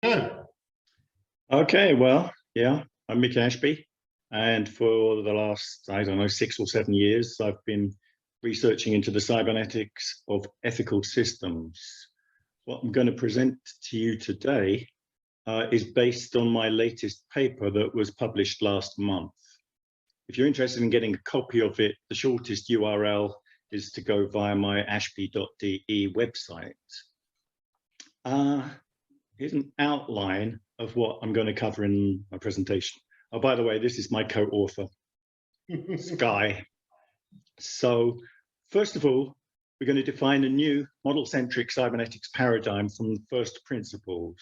go. Okay, well, yeah, I'm Mick Ashby, and for the last, I don't know, 6 or 7 years, I've been researching into the cybernetics of ethical systems. What I'm going to present to you today is based on my latest paper that was published last month. If you're interested in getting a copy of it, the shortest URL is to go via my ashby.de website. Here's an outline of what I'm going to cover in my presentation. Oh, by the way, this is my co-author, Sky. So first of all, we're going to define a new model-centric cybernetics paradigm from first principles.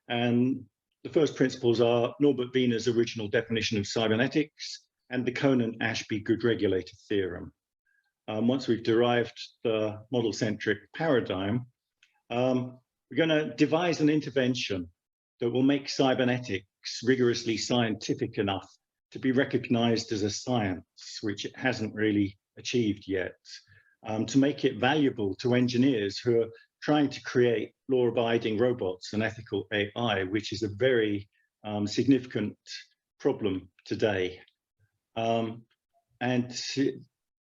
And the first principles are Norbert Wiener's original definition of cybernetics and the Conan-Ashby good regulator theorem. Once we've derived the model-centric paradigm, we're going to devise an intervention that will make cybernetics rigorously scientific enough to be recognized as a science, which it hasn't really achieved yet, to make it valuable to engineers who are trying to create law-abiding robots and ethical AI, which is a very significant problem today. And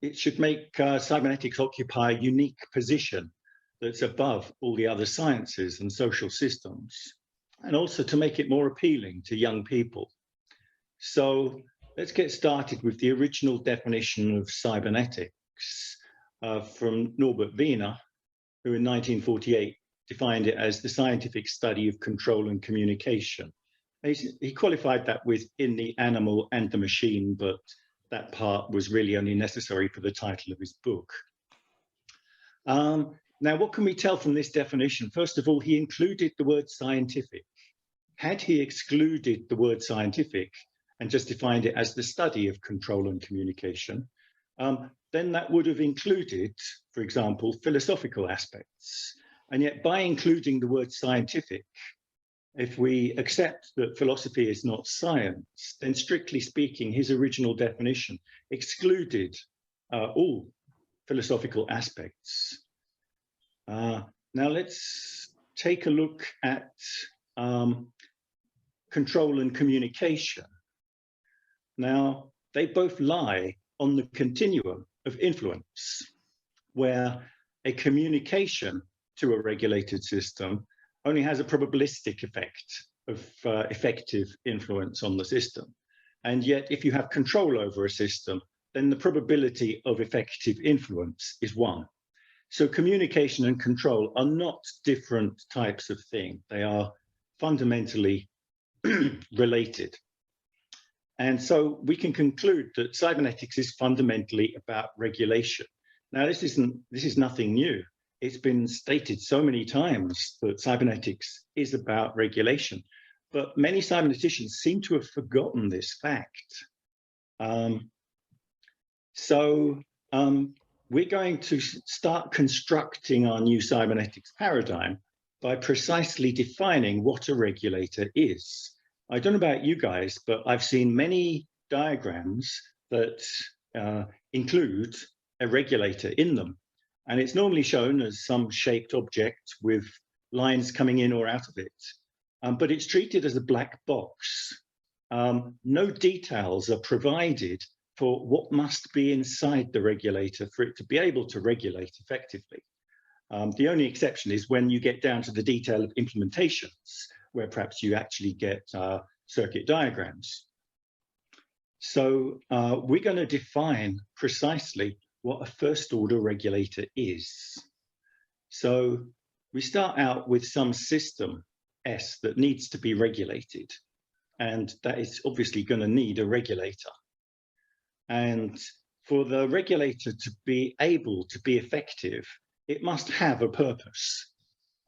it should make cybernetics occupy a unique position that's above all the other sciences and social systems, and also to make it more appealing to young people. So let's get started with the original definition of cybernetics from Norbert Wiener, who in 1948 defined it as the scientific study of control and communication. He qualified that with in the animal and the machine, but that part was really only necessary for the title of his book. Now, what can we tell from this definition? First of all, he included the word scientific. Had he excluded the word scientific and just defined it as the study of control and communication, then that would have included, for example, philosophical aspects. And yet by including the word scientific, if we accept that philosophy is not science, then strictly speaking, his original definition excluded all philosophical aspects. Now let's take a look at control and communication. Now, they both lie on the continuum of influence, where a communication to a regulated system only has a probabilistic effect of effective influence on the system. And yet, if you have control over a system, then the probability of effective influence is 1. So communication and control are not different types of thing. They are fundamentally related. And so we can conclude that cybernetics is fundamentally about regulation. Now, this is nothing new. It's been stated so many times that cybernetics is about regulation, but many cyberneticians seem to have forgotten this fact. We're going to start constructing our new cybernetics paradigm by precisely defining what a regulator is. I don't know about you guys, but I've seen many diagrams that include a regulator in them. And it's normally shown as some shaped object with lines coming in or out of it. But it's treated as a black box. No details are provided for what must be inside the regulator for it to be able to regulate effectively. The only exception is when you get down to the detail of implementations, where perhaps you actually get circuit diagrams. So we're going to define precisely what a first order regulator is. So we start out with some system S that needs to be regulated, and that is obviously going to need a regulator. And for the regulator to be able to be effective, it must have a purpose.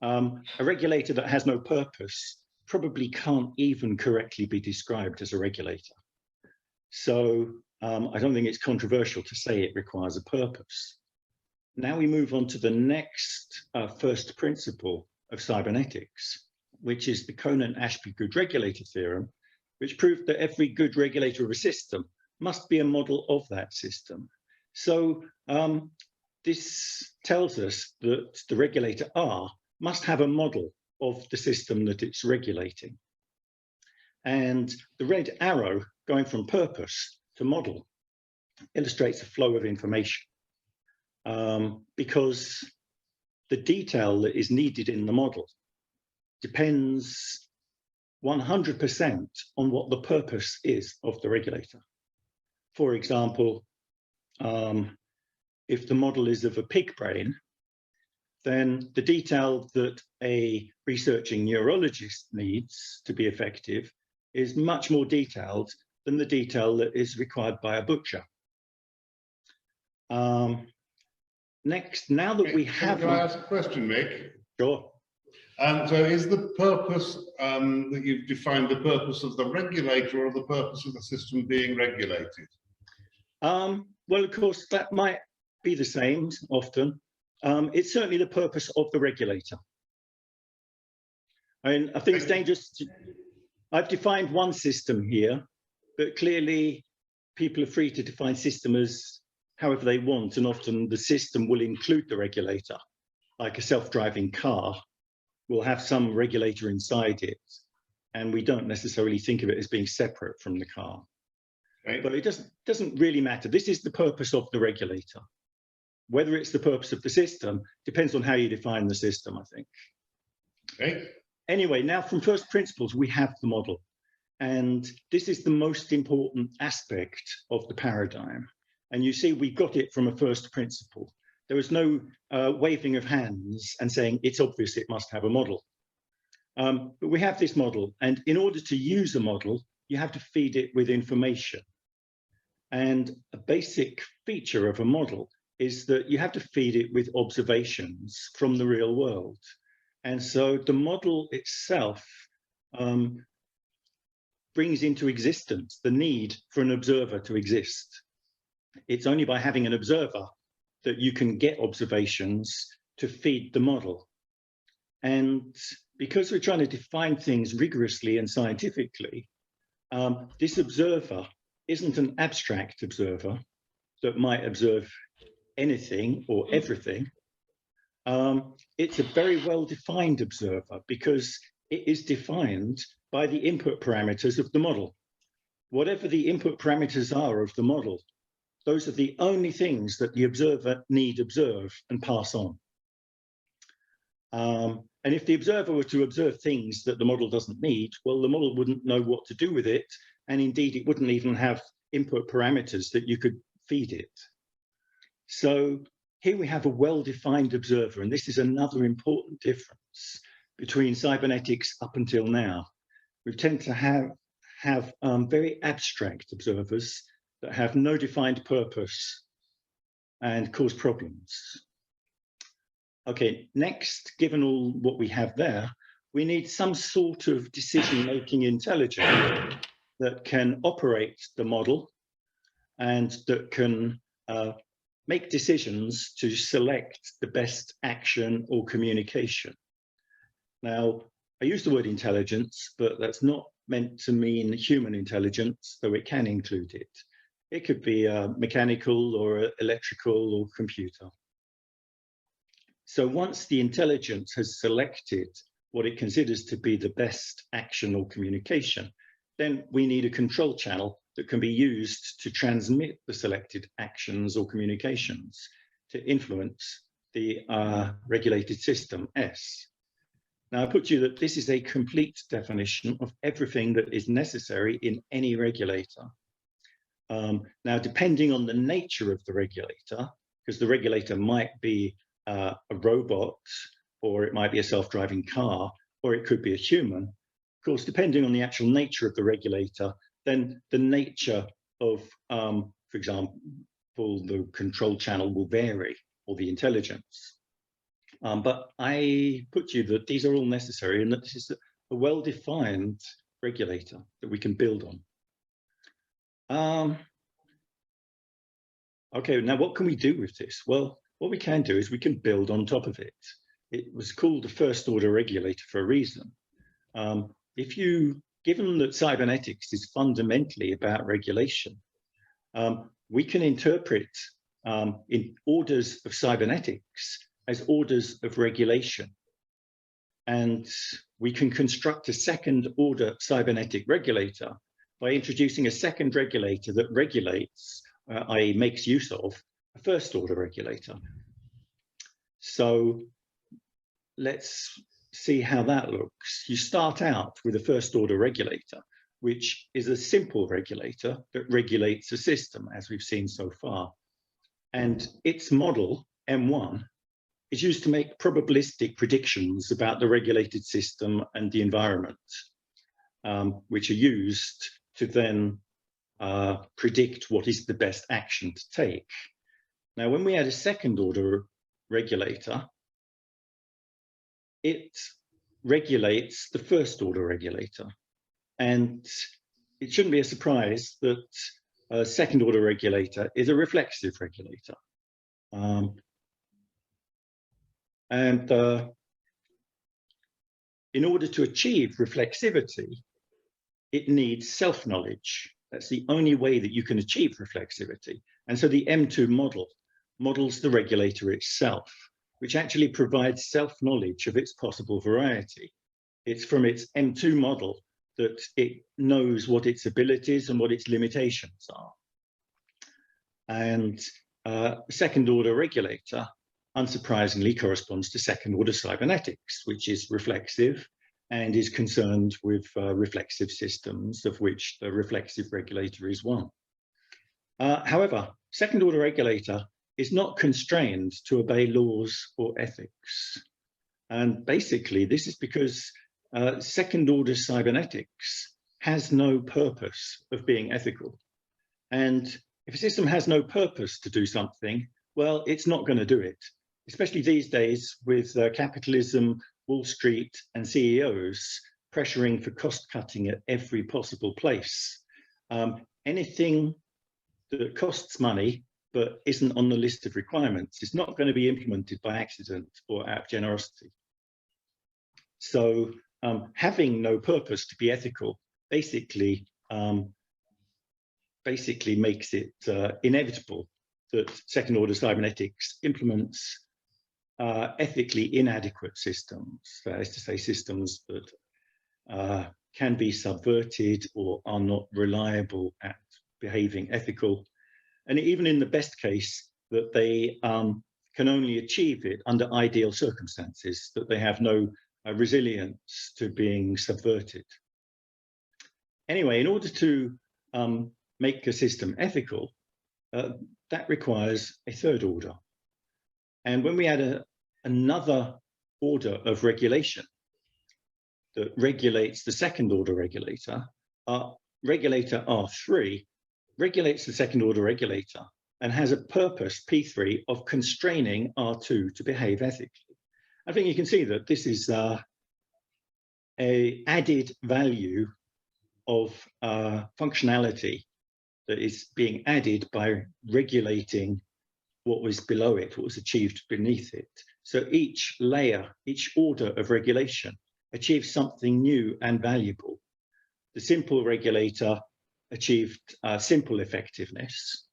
A regulator that has no purpose probably can't even correctly be described as a regulator. So I don't think it's controversial to say it requires a purpose. Now we move on to the next first principle of cybernetics, which is the Conan-Ashby good regulator theorem, which proved that every good regulator of a system must be a model of that system. So this tells us that the regulator R must have a model of the system that it's regulating. And the red arrow going from purpose to model illustrates the flow of information, because the detail that is needed in the model depends 100% on what the purpose is of the regulator. For example, if the model is of a pig brain, then the detail that a researching neurologist needs to be effective is much more detailed than the detail that is required by a butcher. Next, now that we have... Can I ask a question, Mick? Sure. So is the purpose that you've defined the purpose of the regulator or the purpose of the system being regulated? Well, of course, that might be the same often. It's certainly the purpose of the regulator. I think it's dangerous to... I've defined one system here, but clearly people are free to define system as however they want, and often the system will include the regulator. Like a self-driving car will have some regulator inside it, and we don't necessarily think of it as being separate from the car. Right. But it doesn't really matter. This is the purpose of the regulator. Whether it's the purpose of the system depends on how you define the system, I think. Okay. Anyway, now from first principles, we have the model. And this is the most important aspect of the paradigm. And you see, we got it from a first principle. There was no waving of hands and saying, it's obvious it must have a model. But we have this model. And in order to use a model, you have to feed it with information. And a basic feature of a model is that you have to feed it with observations from the real world. And so the model itself brings into existence the need for an observer to exist. It's only by having an observer that you can get observations to feed the model. And because we're trying to define things rigorously and scientifically, this observer isn't an abstract observer that might observe anything or everything. It's a very well-defined observer because it is defined by the input parameters of the model. Whatever the input parameters are of the model, those are the only things that the observer need observe and pass on. And if the observer were to observe things that the model doesn't need, well, the model wouldn't know what to do with it. And indeed, it wouldn't even have input parameters that you could feed it. So here we have a well-defined observer, and this is another important difference between cybernetics up until now. We tend to have very abstract observers that have no defined purpose and cause problems. Okay, next, given all what we have there, we need some sort of decision-making intelligence that can operate the model and that can make decisions to select the best action or communication. Now, I use the word intelligence, but that's not meant to mean human intelligence, though it can include it. It could be mechanical or electrical or computer. So once the intelligence has selected what it considers to be the best action or communication, then we need a control channel that can be used to transmit the selected actions or communications to influence the regulated system S. Now, I put to you that this is a complete definition of everything that is necessary in any regulator. Now, depending on the nature of the regulator, because the regulator might be a robot, or it might be a self-driving car, or it could be a human. Of course, depending on the actual nature of the regulator, then the nature of, for example, the control channel will vary, or the intelligence. But I put to you that these are all necessary and that this is a well-defined regulator that we can build on. Okay, now what can we do with this? Well, what we can do is we can build on top of it. It was called the first order regulator for a reason. Given that cybernetics is fundamentally about regulation, we can interpret in orders of cybernetics as orders of regulation. And we can construct a second order cybernetic regulator by introducing a second regulator that regulates, i.e. makes use of, a first order regulator. So let's see how that looks. You start out with a first order regulator, which is a simple regulator that regulates a system, as we've seen so far. And its model, M1, is used to make probabilistic predictions about the regulated system and the environment, which are used to then predict what is the best action to take. Now, when we add a second order regulator, it regulates the first order regulator. And it shouldn't be a surprise that a second order regulator is a reflexive regulator. In order to achieve reflexivity, it needs self-knowledge. That's the only way that you can achieve reflexivity. And so the M2 model models the regulator itself, which actually provides self-knowledge of its possible variety. It's from its M2 model that it knows what its abilities and what its limitations are. And second order regulator, unsurprisingly, corresponds to second order cybernetics, which is reflexive and is concerned with reflexive systems, of which the reflexive regulator is one. However, second order regulator is not constrained to obey laws or ethics. And basically, this is because second order cybernetics has no purpose of being ethical. And if a system has no purpose to do something, well, it's not going to do it, especially these days with capitalism, Wall Street, and CEOs pressuring for cost cutting at every possible place. Anything that costs money but isn't on the list of requirements is not going to be implemented by accident or out of generosity. So having no purpose to be ethical basically makes it inevitable that second order cybernetics implements ethically inadequate systems, that is to say systems that can be subverted or are not reliable at behaving ethical. And even in the best case, that they can only achieve it under ideal circumstances, that they have no resilience to being subverted. Anyway, in order to make a system ethical, that requires a third order. And when we add another order of regulation that regulates the second order regulator, regulator R3 regulates the second order regulator and has a purpose, P3, of constraining R2 to behave ethically. I think you can see that this is an added value of functionality that is being added by regulating what was below it, what was achieved beneath it. So each layer, each order of regulation achieves something new and valuable. The simple regulator achieved simple effectiveness.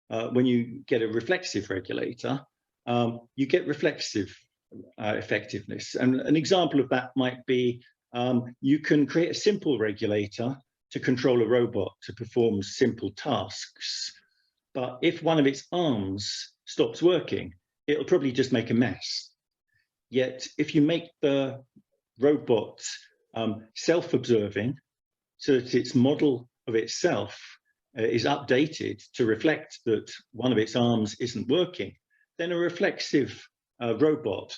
When you get a reflexive regulator, you get reflexive effectiveness. And an example of that might be you can create a simple regulator to control a robot to perform simple tasks. But if one of its arms stops working, it'll probably just make a mess. Yet if you make the robot self-observing, so that its model of itself is updated to reflect that one of its arms isn't working, then a reflexive robot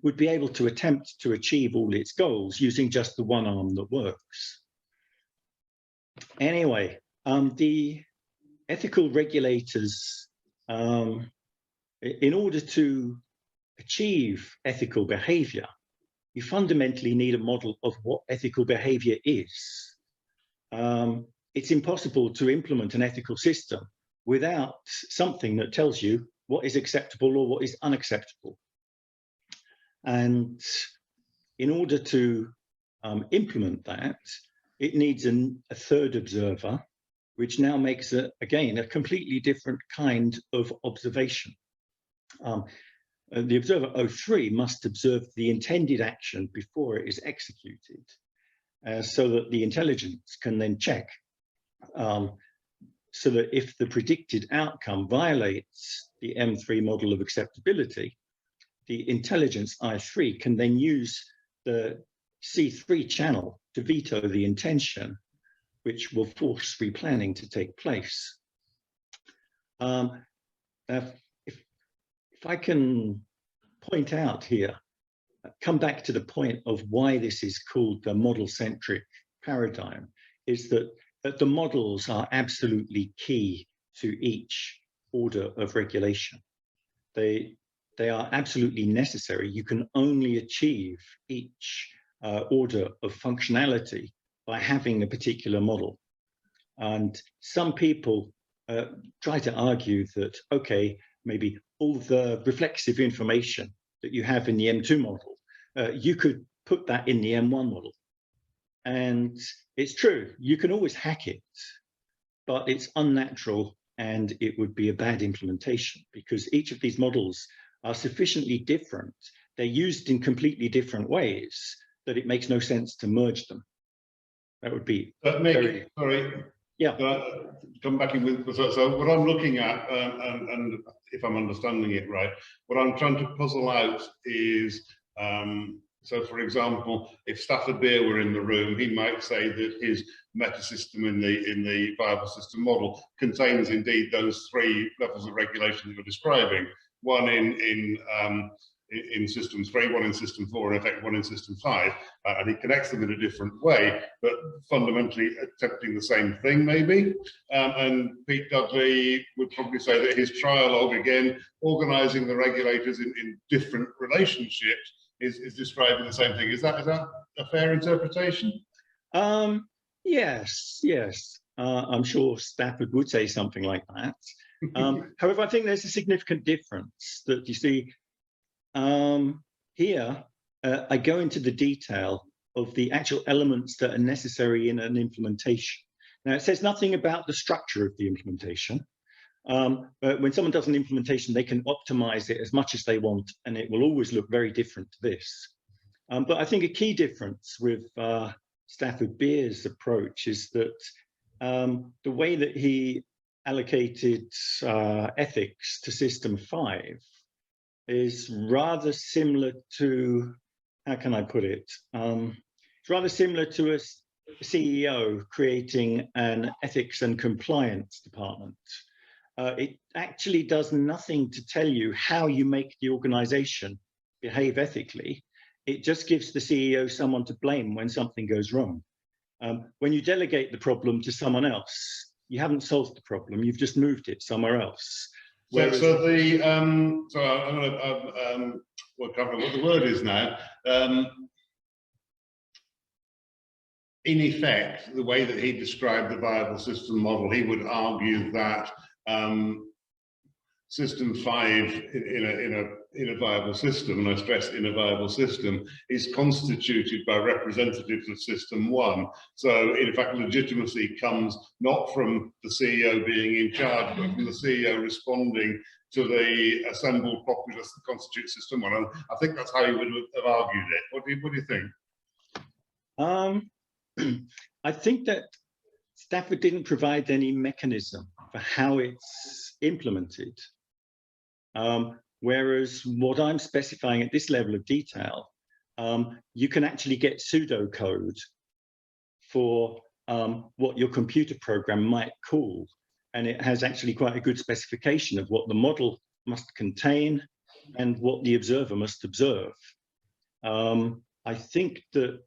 would be able to attempt to achieve all its goals using just the one arm that works. Anyway, the ethical regulators, in order to achieve ethical behavior, you fundamentally need a model of what ethical behavior is. It's impossible to implement an ethical system without something that tells you what is acceptable or what is unacceptable. And in order to implement that, it needs a third observer, which now makes, again, a completely different kind of observation. the observer O3 must observe the intended action before it is executed, so that the intelligence can then check, so that if the predicted outcome violates the M3 model of acceptability, the intelligence I3 can then use the C3 channel to veto the intention, which will force replanning to take place. If I can point out here, come back to the point of why this is called the model-centric paradigm, is that the models are absolutely key to each order of regulation. They are absolutely necessary. You can only achieve each order of functionality by having a particular model. And some people try to argue that, okay, maybe all the reflexive information that you have in the M2 model, you could put that in the M1 model. And it's true, you can always hack it, but it's unnatural and it would be a bad implementation, because each of these models are sufficiently different. They're used in completely different ways that it makes no sense to merge them. That would be Mick, sorry. Yeah. Come back in with, so what I'm looking at, and if I'm understanding it right, what I'm trying to puzzle out is, so for example, if Stafford Beer were in the room, he might say that his meta system in the viable system model contains indeed those three levels of regulation that you're describing. One in system 3, one in system 4, and in fact one in system 5, and he connects them in a different way, but fundamentally attempting the same thing maybe. And Pete Dudley would probably say that his trialogue, again, organizing the regulators in different relationships, is describing the same thing. Is that a fair interpretation? Yes. I'm sure Stafford would say something like that. However, I think there's a significant difference that you see. Here, I go into the detail of the actual elements that are necessary in an implementation. Now, it says nothing about the structure of the implementation. But when someone does an implementation, they can optimize it as much as they want, and it will always look very different to this. But I think a key difference with Stafford Beer's approach is that the way that he allocated ethics to system 5 is rather similar to, how can I put it? It's rather similar to a CEO creating an ethics and compliance department. It actually does nothing to tell you how you make the organization behave ethically. It just gives the CEO someone to blame when something goes wrong. When you delegate the problem to someone else, you haven't solved the problem, you've just moved it somewhere else. Whereas, so the so I'm going to well, can't remember what the word is now. In effect, the way that he described the viable system model, he would argue that system 5 in a viable system, and I stress in a viable system, is constituted by representatives of system 1. So in fact, legitimacy comes not from the CEO being in charge, but from the CEO responding to the assembled populace that constitutes system 1. And I think that's how he would have argued it. What do you think? I think that Stafford didn't provide any mechanism for how it's implemented. Whereas what I'm specifying at this level of detail, you can actually get pseudocode for what your computer program might call. And it has actually quite a good specification of what the model must contain and what the observer must observe. I think that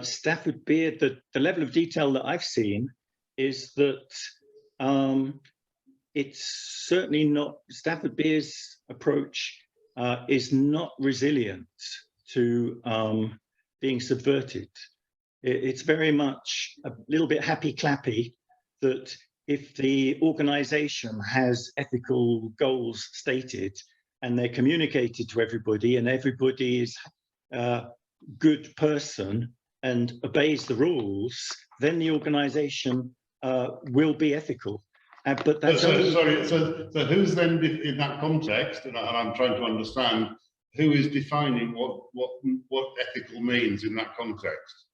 Stafford Beer, the level of detail that I've seen is that it's certainly not, Stafford Beer's approach is not resilient to being subverted. It's very much a little bit happy-clappy that if the organization has ethical goals stated and they're communicated to everybody and everybody is a good person and obeys the rules, then the organization will be ethical. But that's sorry. So who's then in that context? And I'm trying to understand who is defining what ethical means in that context.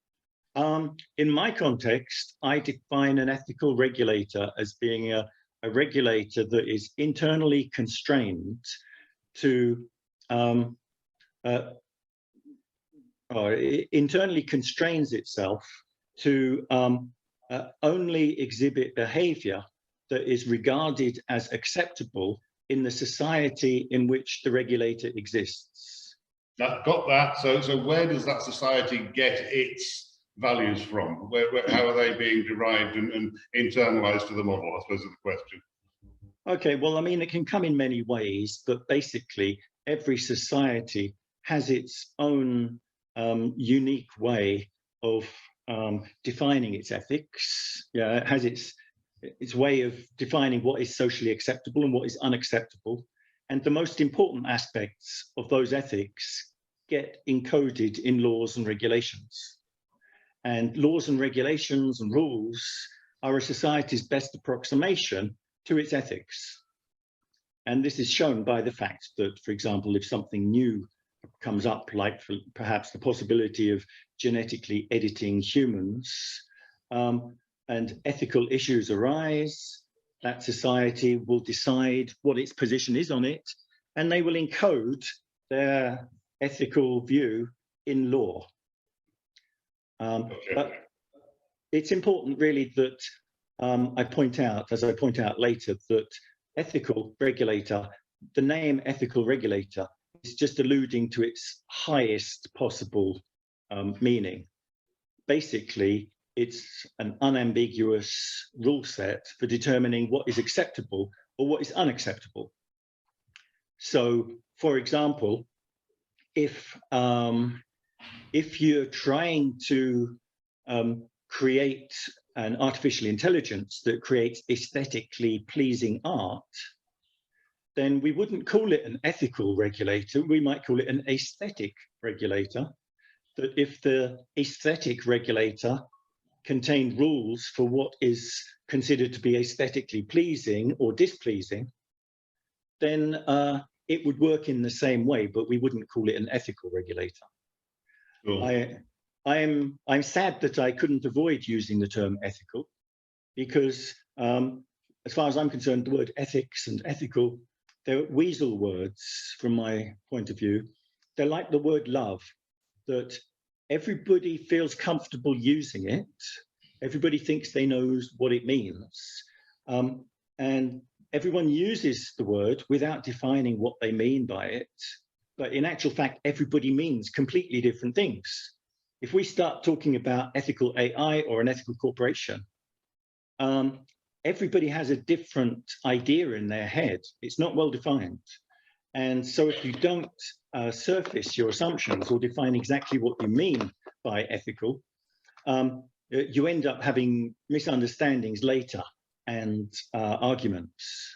In my context, I define an ethical regulator as being a regulator that is internally constrained to or internally constrains itself to only exhibit behavior that is regarded as acceptable in the society in which the regulator exists. Got that. So where does that society get its values from? How are they being derived and internalized to the model, I suppose is the question. Okay, well, I mean, it can come in many ways, but basically every society has its own unique way of defining its ethics. Yeah, it has its way of defining what is socially acceptable and what is unacceptable. And the most important aspects of those ethics get encoded in laws and regulations. And laws and regulations and rules are a society's best approximation to its ethics. And this is shown by the fact that, for example, if something new comes up, like perhaps the possibility of genetically editing humans, and ethical issues arise, that society will decide what its position is on it, and they will encode their ethical view in law. But it's important really that I point out, as I point out later, that ethical regulator, the name ethical regulator is just alluding to its highest possible meaning. Basically, it's an unambiguous rule set for determining what is acceptable or what is unacceptable. So, for example, if you're trying to create an artificial intelligence that creates aesthetically pleasing art, then we wouldn't call it an ethical regulator. We might call it an aesthetic regulator. That if the aesthetic regulator contained rules for what is considered to be aesthetically pleasing or displeasing, then it would work in the same way, but we wouldn't call it an ethical regulator. Sure. I'm sad that I couldn't avoid using the term ethical, because as far as I'm concerned, the word ethics and ethical, they're weasel words from my point of view. They're like the word love, that everybody feels comfortable using it. Everybody thinks they know what it means. And everyone uses the word without defining what they mean by it. But in actual fact, everybody means completely different things. If we start talking about ethical AI or an ethical corporation, everybody has a different idea in their head. It's not well defined. And so if you don't surface your assumptions or define exactly what you mean by ethical, you end up having misunderstandings later and arguments.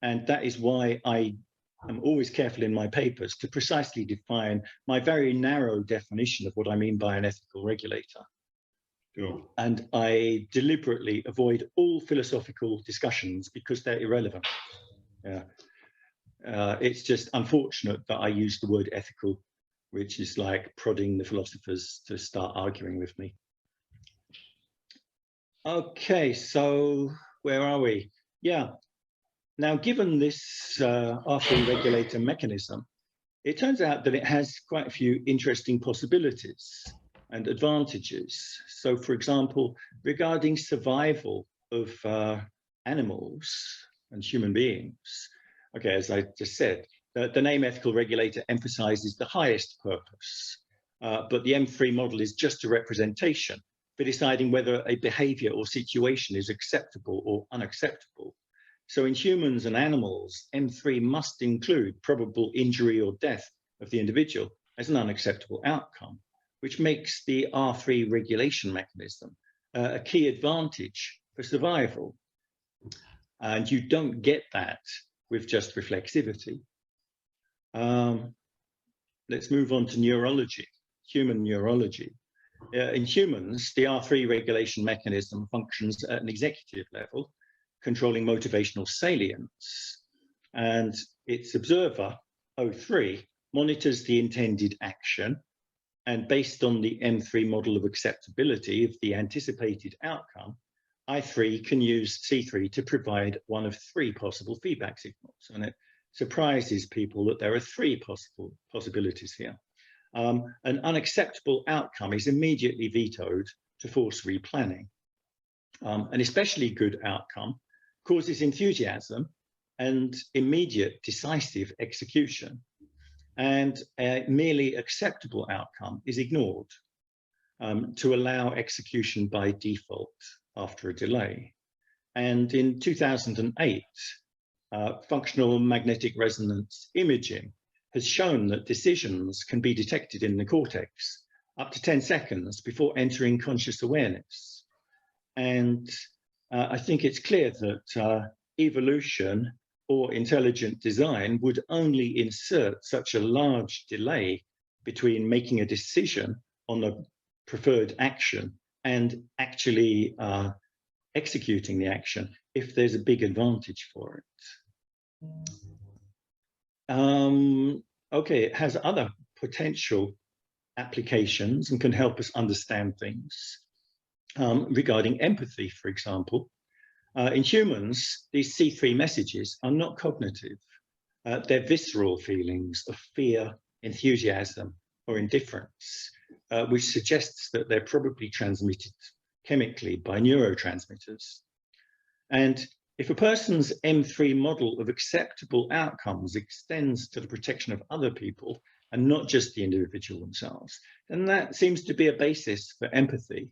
And that is why I'm always careful in my papers to precisely define my very narrow definition of what I mean by an ethical regulator. Sure. And I deliberately avoid all philosophical discussions because they're irrelevant. Yeah. It's just unfortunate that I use the word ethical, which is like prodding the philosophers to start arguing with me. Okay, so where are we? Yeah. Now, given this R3 regulator mechanism, it turns out that it has quite a few interesting possibilities and advantages. So, for example, regarding survival of animals and human beings, okay, as I just said, the name ethical regulator emphasizes the highest purpose, but the M3 model is just a representation for deciding whether a behavior or situation is acceptable or unacceptable. So in humans and animals, M3 must include probable injury or death of the individual as an unacceptable outcome, which makes the R3 regulation mechanism a key advantage for survival. And you don't get that with just reflexivity. Let's move on to neurology, human neurology. In humans, the R3 regulation mechanism functions at an executive level, controlling motivational salience, and its observer, O3, monitors the intended action, and based on the M3 model of acceptability of the anticipated outcome, I3 can use C3 to provide one of 3 possible feedback signals. And it surprises people that there are 3 possibilities here. An unacceptable outcome is immediately vetoed to force replanning. An especially good outcome causes enthusiasm and immediate decisive execution. And a merely acceptable outcome is ignored to allow execution by default after a delay. And in 2008, functional magnetic resonance imaging has shown that decisions can be detected in the cortex up to 10 seconds before entering conscious awareness. And I think it's clear that evolution or intelligent design would only insert such a large delay between making a decision on a preferred action and actually executing the action if there's a big advantage for it. Okay, it has other potential applications and can help us understand things regarding empathy, for example. In humans, these C3 messages are not cognitive. They're visceral feelings of fear, enthusiasm, or indifference, which suggests that they're probably transmitted chemically by neurotransmitters. And if a person's M3 model of acceptable outcomes extends to the protection of other people and not just the individual themselves, then that seems to be a basis for empathy.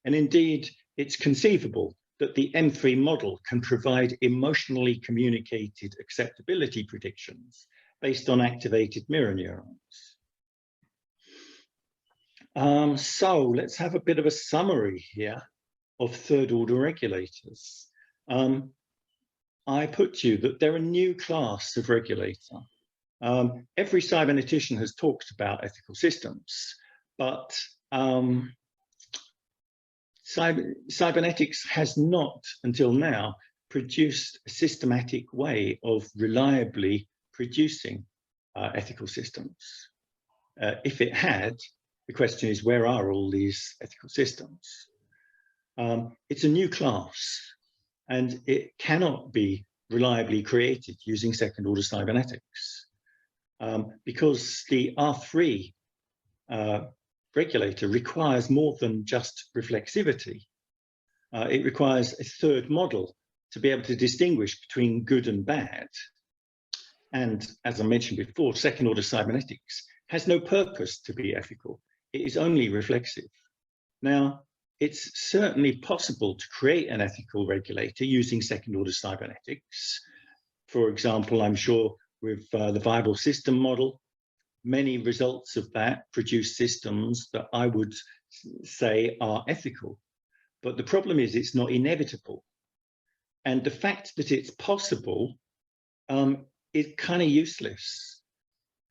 And indeed, it's conceivable that the M3 model can provide emotionally communicated acceptability predictions based on activated mirror neurons. So let's have a bit of a summary here of third-order regulators. I put to you that they're a new class of regulator. Every cybernetician has talked about ethical systems, but cybernetics has not, until now, produced a systematic way of reliably producing ethical systems. If it had, the question is, where are all these ethical systems? It's a new class, and it cannot be reliably created using second-order cybernetics, because the R3 regulator requires more than just reflexivity. It requires a third model to be able to distinguish between good and bad. And as I mentioned before, second-order cybernetics has no purpose to be ethical. It is only reflexive. Now, it's certainly possible to create an ethical regulator using second-order cybernetics. For example, I'm sure with the viable system model, many results of that produce systems that I would say are ethical. But the problem is it's not inevitable. And the fact that it's possible is kind of useless.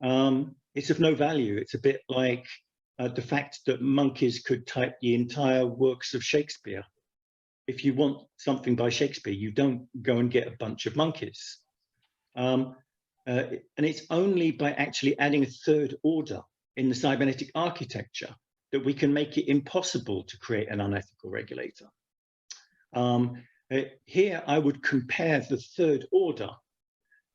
It's of no value. It's a bit like the fact that monkeys could type the entire works of Shakespeare. If you want something by Shakespeare, you don't go and get a bunch of monkeys. And it's only by actually adding a third order in the cybernetic architecture that we can make it impossible to create an unethical regulator. Here, I would compare the third order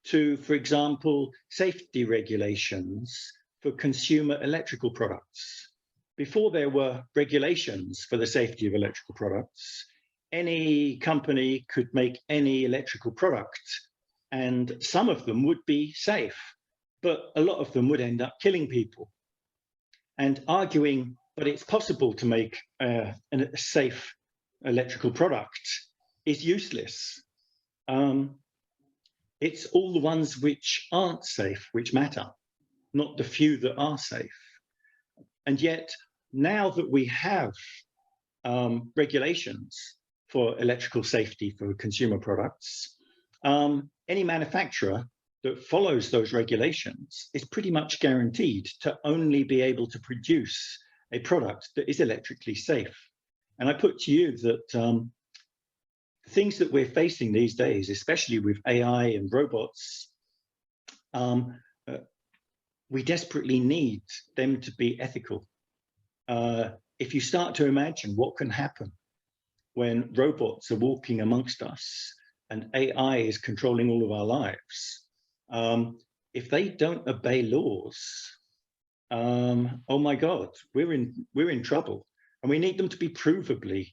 to, for example, safety regulations for consumer electrical products. Before there were regulations for the safety of electrical products, any company could make any electrical product, and some of them would be safe, but a lot of them would end up killing people. And arguing, but it's possible to make a safe electrical product is useless. It's all the ones which aren't safe which matter, not the few that are safe. And yet, now that we have regulations for electrical safety for consumer products, any manufacturer that follows those regulations is pretty much guaranteed to only be able to produce a product that is electrically safe. And I put to you that things that we're facing these days, especially with AI and robots, we desperately need them to be ethical. If you start to imagine what can happen when robots are walking amongst us and AI is controlling all of our lives, if they don't obey laws, oh my God, we're in trouble, and we need them to be provably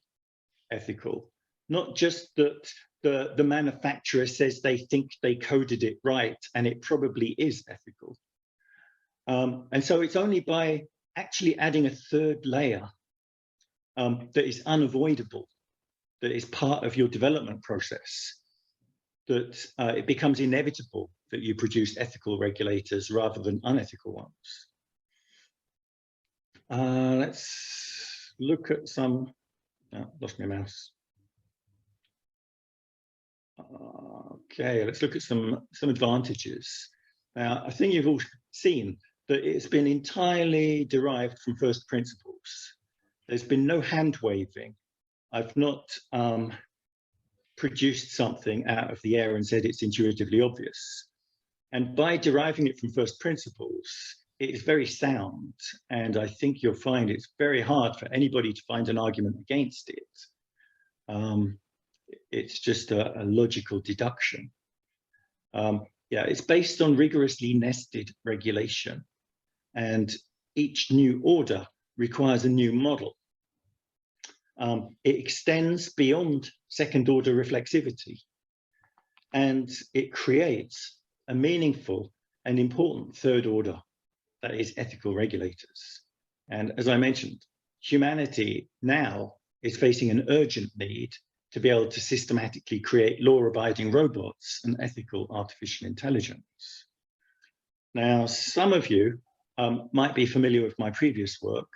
ethical, not just that the manufacturer says they think they coded it right and it probably is ethical. And so it's only by actually adding a third layer that is unavoidable, that is part of your development process, that it becomes inevitable that you produce ethical regulators rather than unethical ones. Let's look at some, lost my mouse. Okay, let's look at some advantages. Now, I think you've all seen that it's been entirely derived from first principles. There's been no hand waving. I've not produced something out of the air and said it's intuitively obvious. And by deriving it from first principles, it is very sound. And I think you'll find it's very hard for anybody to find an argument against it. It's just a logical deduction. Yeah, it's based on rigorously nested regulation. And each new order requires a new model. It extends beyond second order reflexivity, and it creates a meaningful and important third order, that is ethical regulators. And as I mentioned, humanity now is facing an urgent need to be able to systematically create law-abiding robots and ethical artificial intelligence. Now, some of you might be familiar with my previous work,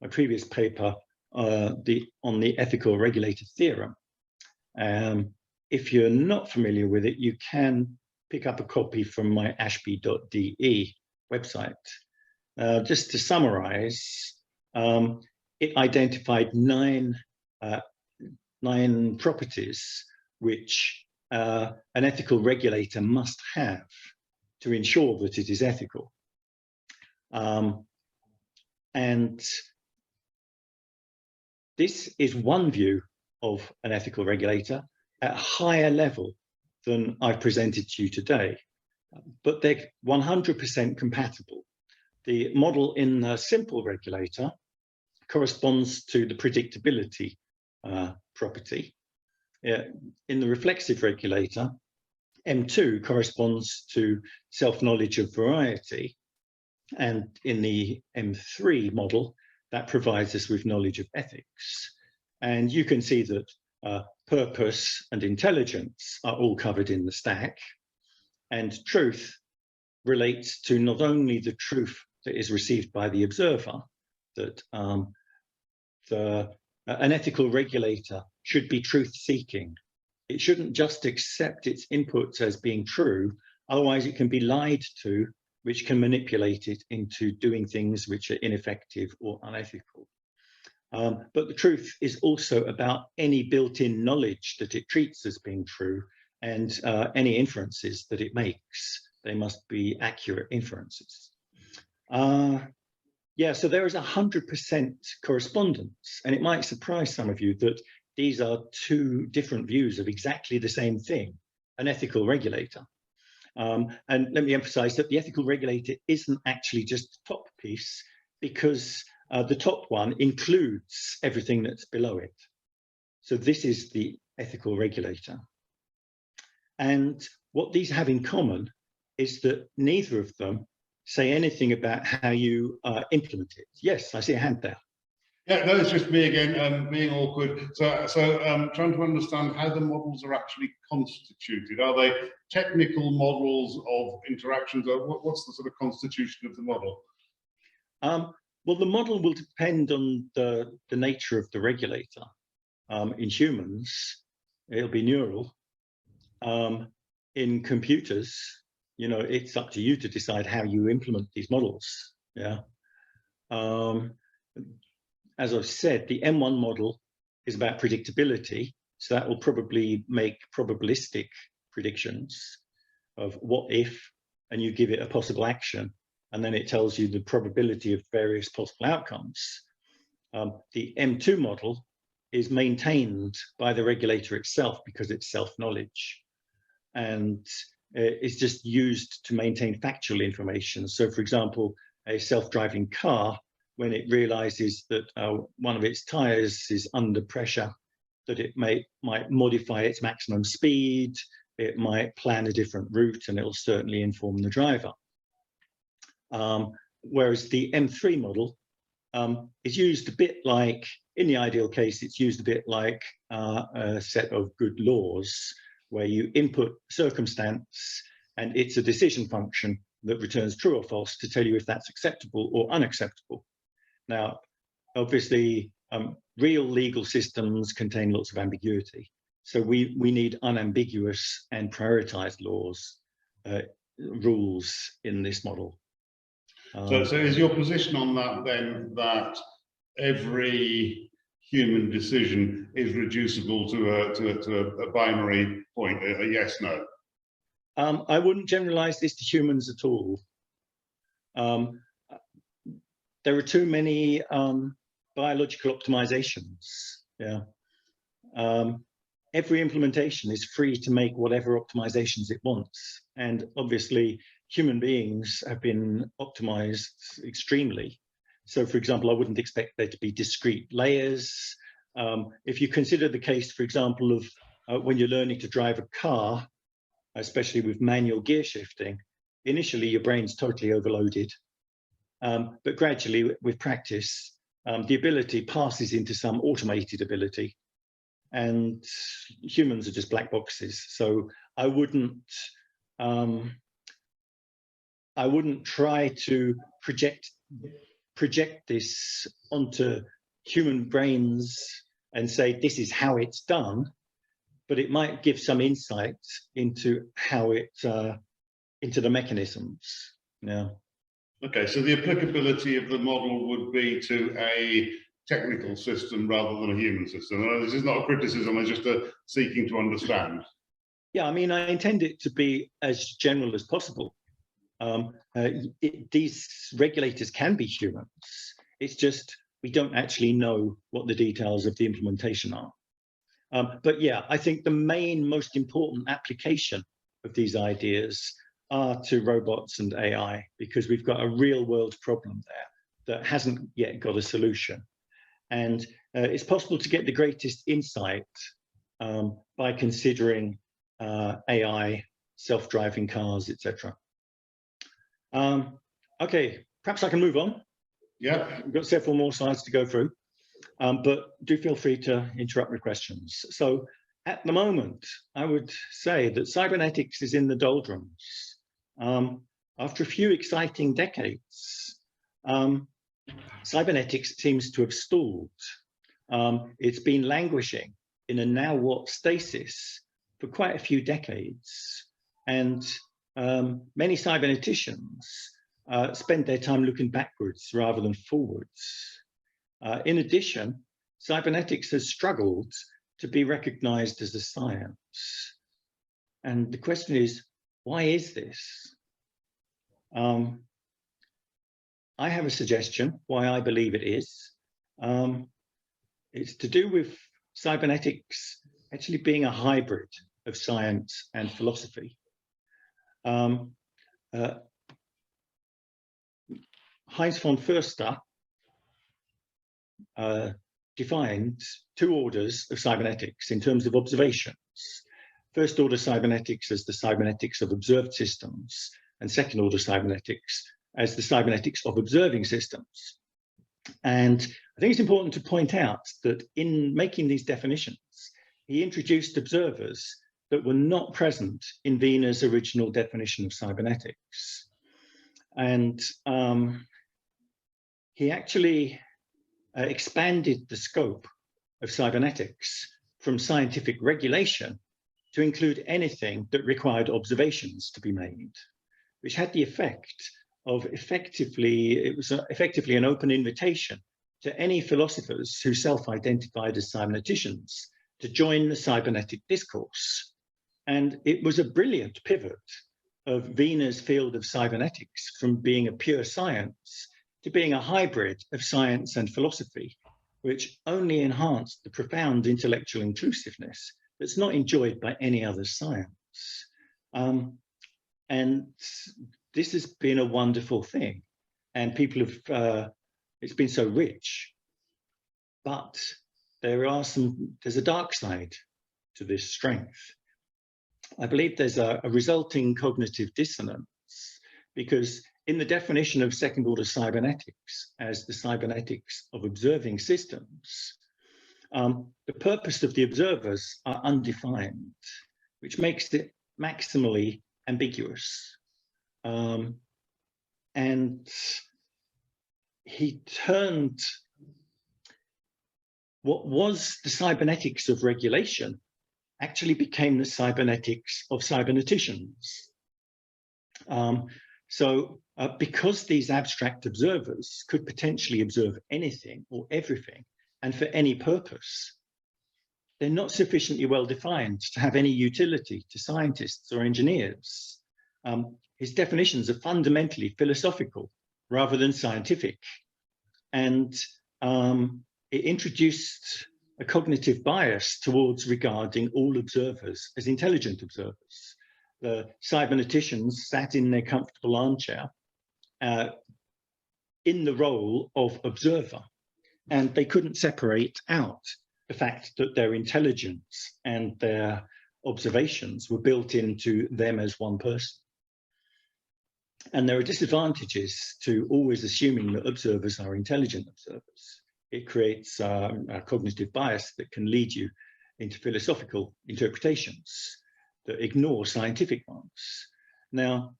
my previous paper on the ethical regulator theorem. If you're not familiar with it, you can pick up a copy from my ashby.de website. Just to summarize, it identified nine properties which an ethical regulator must have to ensure that it is ethical. And this is one view of an ethical regulator at a higher level than I've presented to you today, but they're 100% compatible. The model in the simple regulator corresponds to the predictability property. In the reflexive regulator, M2 corresponds to self-knowledge of variety, and in the M3 model, that provides us with knowledge of ethics. And you can see that purpose and intelligence are all covered in the stack, and truth relates to not only the truth that is received by the observer, that an ethical regulator should be truth-seeking. It shouldn't just accept its inputs as being true, otherwise it can be lied to, which can manipulate it into doing things which are ineffective or unethical. But the truth is also about any built-in knowledge that it treats as being true, and any inferences that it makes. They must be accurate inferences. Yeah, so there is 100% correspondence, and it might surprise some of you that these are two different views of exactly the same thing, an ethical regulator. And let me emphasize that the ethical regulator isn't actually just the top piece, because the top one includes everything that's below it. So this is the ethical regulator. And what these have in common is that neither of them say anything about how you implement it. Yes, I see a hand there. Yeah, no, it's just me again, being awkward. So trying to understand how the models are actually constituted. Are they technical models of interactions, or what's the sort of constitution of the model? Well, the model will depend on the nature of the regulator. In humans, it'll be neural. In computers, you know, it's up to you to decide how you implement these models. Yeah. As I've said, the M1 model is about predictability, So that will probably make probabilistic predictions of what if, and you give it a possible action, and then it tells you the probability of various possible outcomes. The M2 model is maintained by the regulator itself because it's self-knowledge, and it's just used to maintain factual information. So, for example, a self-driving car, when it realizes that one of its tires is under pressure, that it might modify its maximum speed, it might plan a different route, and it'll certainly inform the driver. Whereas the M3 model is used a bit like, in the ideal case, it's used a bit like a set of good laws, where you input circumstance and it's a decision function that returns true or false to tell you if that's acceptable or unacceptable. Now, obviously, real legal systems contain lots of ambiguity. So we need unambiguous and prioritized laws, rules in this model. So is your position on that then that every human decision is reducible to a binary point, a yes, no? I wouldn't generalize this to humans at all. There are too many biological optimizations. Yeah. Every implementation is free to make whatever optimizations it wants. And obviously, human beings have been optimized extremely. So, for example, I wouldn't expect there to be discrete layers. If you consider the case, for example, of when you're learning to drive a car, especially with manual gear shifting, initially your brain's totally overloaded. But gradually, with practice, the ability passes into some automated ability. And humans are just black boxes. So I wouldn't try to project this onto human brains and say this is how it's done, but it might give some insight into how it into the mechanisms. Yeah. Okay, so the applicability of the model would be to a technical system rather than a human system. This is not a criticism, it's just a seeking to understand. Yeah, I mean, I intend it to be as general as possible. These regulators can be humans. It's just we don't actually know what the details of the implementation are. But yeah, I think the main, most important application of these ideas are to robots and AI, because we've got a real world problem there that hasn't yet got a solution. And it's possible to get the greatest insight by considering AI, self-driving cars, etc. Okay, perhaps I can move on. Yeah. We've got several more slides to go through, but do feel free to interrupt with questions. So at the moment, I would say that cybernetics is in the doldrums. After a few exciting decades, cybernetics seems to have stalled. It's been languishing in a now what stasis for quite a few decades. And many cyberneticians spend their time looking backwards rather than forwards. In addition, cybernetics has struggled to be recognized as a science. And the question is, why is this? I have a suggestion why I believe it is. It's to do with cybernetics actually being a hybrid of science and philosophy. Heinz von Foerster defined two orders of cybernetics in terms of observations. First order cybernetics as the cybernetics of observed systems, and second order cybernetics as the cybernetics of observing systems. And I think it's important to point out that in making these definitions, he introduced observers that were not present in Wiener's original definition of cybernetics. And he actually expanded the scope of cybernetics from scientific regulation to include anything that required observations to be made, which had the effect of effectively an open invitation to any philosophers who self-identified as cyberneticians to join the cybernetic discourse. And it was a brilliant pivot of Wiener's field of cybernetics from being a pure science to being a hybrid of science and philosophy, which only enhanced the profound intellectual inclusiveness that's not enjoyed by any other science. And this has been a wonderful thing. And people have, it's been so rich. But there's a dark side to this strength. I believe there's a resulting cognitive dissonance, because in the definition of second-order cybernetics as the cybernetics of observing systems, the purpose of the observers are undefined, which makes it maximally ambiguous. And he turned what was the cybernetics of regulation actually became the cybernetics of cyberneticians. Because these abstract observers could potentially observe anything or everything and for any purpose, they're not sufficiently well defined to have any utility to scientists or engineers. His definitions are fundamentally philosophical rather than scientific. And it introduced a cognitive bias towards regarding all observers as intelligent observers. The cyberneticians sat in their comfortable armchair in the role of observer, and they couldn't separate out the fact that their intelligence and their observations were built into them as one person. And there are disadvantages to always assuming that observers are intelligent observers. It creates a cognitive bias that can lead you into philosophical interpretations that ignore scientific ones. Now,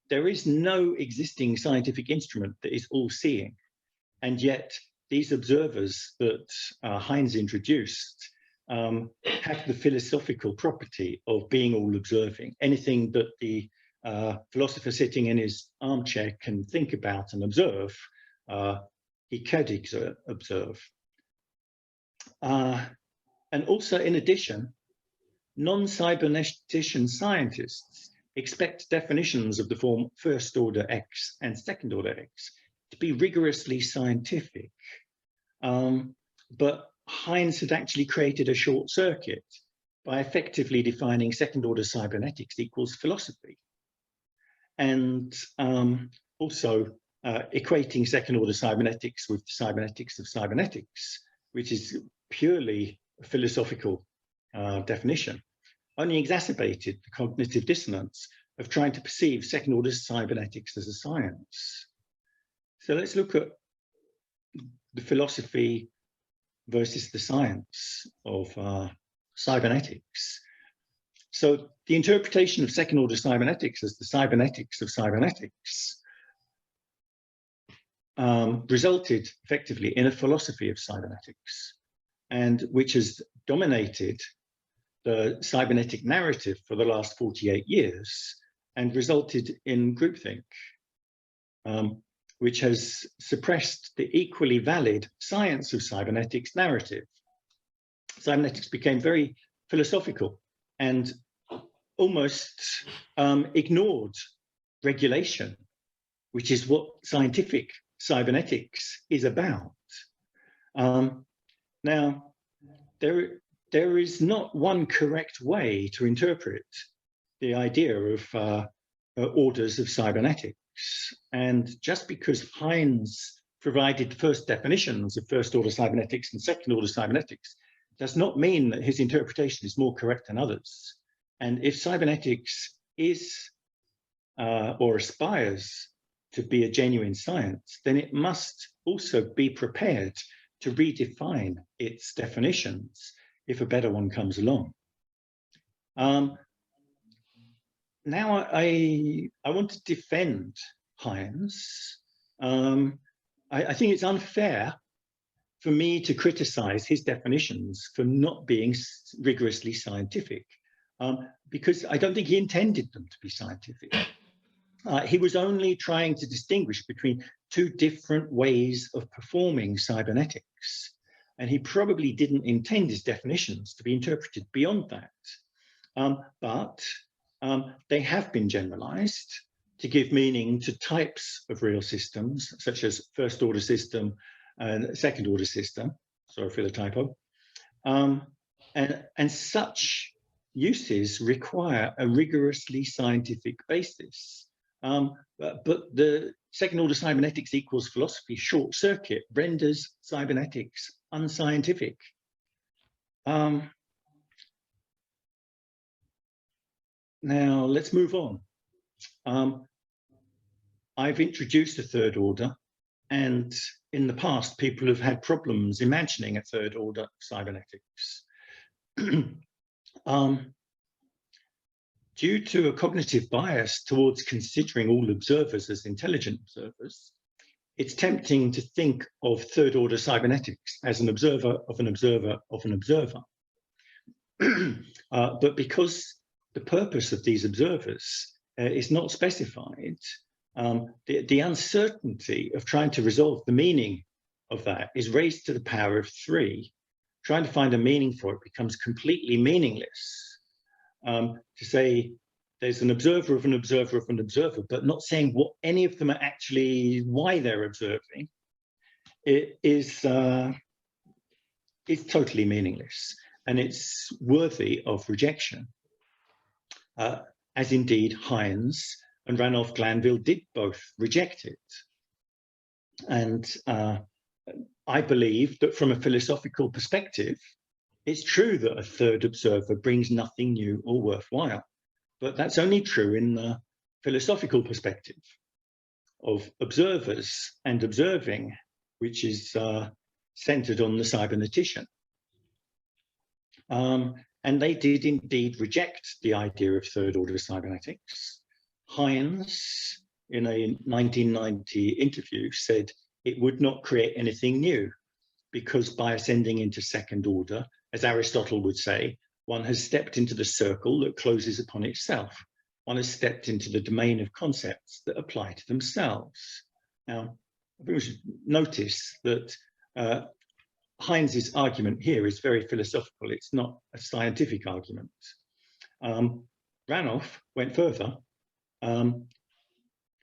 there is no existing scientific instrument that is all-seeing, and yet these observers that Heinz introduced have the philosophical property of being all-observing. Anything that the philosopher sitting in his armchair can think about and observe, he could observe. And also, in addition, non-cybernetician scientists expect definitions of the form first order X and second order X to be rigorously scientific. But Heinz had actually created a short circuit by effectively defining second order cybernetics equals philosophy. And also equating second order cybernetics with cybernetics of cybernetics, which is purely a philosophical definition, only exacerbated the cognitive dissonance of trying to perceive second order cybernetics as a science. So let's look at the philosophy versus the science of cybernetics. So the interpretation of second order cybernetics as the cybernetics of cybernetics resulted effectively in a philosophy of cybernetics, and which has dominated the cybernetic narrative for the last 48 years and resulted in groupthink, which has suppressed the equally valid science of cybernetics narrative. Cybernetics became very philosophical and almost ignored regulation, which is what scientific cybernetics is about. Now, there is not one correct way to interpret the idea of orders of cybernetics. And just because Heinz provided the first definitions of first order cybernetics and second order cybernetics does not mean that his interpretation is more correct than others. And if cybernetics is or aspires to be a genuine science, then it must also be prepared to redefine its definitions if a better one comes along. Now I want to defend Heinz. I think it's unfair for me to criticize his definitions for not being rigorously scientific, because I don't think he intended them to be scientific. He was only trying to distinguish between two different ways of performing cybernetics. And he probably didn't intend his definitions to be interpreted beyond that. But they have been generalized to give meaning to types of real systems, such as first order system and second order system. Sorry for the typo. And such uses require a rigorously scientific basis. But the second order cybernetics equals philosophy short circuit renders cybernetics unscientific. Now let's move on. I've introduced a third order, and in the past, people have had problems imagining a third order cybernetics. Due to a cognitive bias towards considering all observers as intelligent observers, it's tempting to think of third order cybernetics as an observer of an observer of an observer. But because the purpose of these observers is not specified, the uncertainty of trying to resolve the meaning of that is raised to the power of 3. Trying to find a meaning for it becomes completely meaningless. To say there's an observer of an observer of an observer, but not saying what any of them are actually, why they're observing, it is totally meaningless, and it's worthy of rejection, as indeed Hines and Ranulph-Glanville did both reject it. And I believe that from a philosophical perspective, it's true that a third observer brings nothing new or worthwhile, but that's only true in the philosophical perspective of observers and observing, which is centered on the cybernetician. And they did indeed reject the idea of third order cybernetics. Hines, in a 1990 interview, said it would not create anything new, because by ascending into second order, as Aristotle would say, one has stepped into the circle that closes upon itself. One has stepped into the domain of concepts that apply to themselves. Now, I think we should notice that Hines's argument here is very philosophical. It's not a scientific argument. Ranulph went further.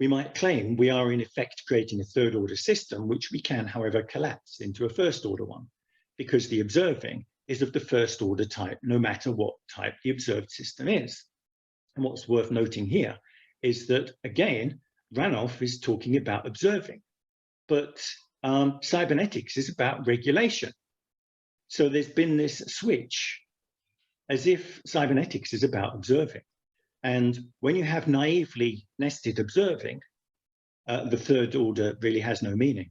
We might claim we are in effect creating a third order system, which we can, however, collapse into a first order one, because the observing is of the first order type, no matter what type the observed system is. And what's worth noting here is that, again, Ranulph is talking about observing, but cybernetics is about regulation. So there's been this switch, as if cybernetics is about observing. And when you have naively nested observing, the third order really has no meaning.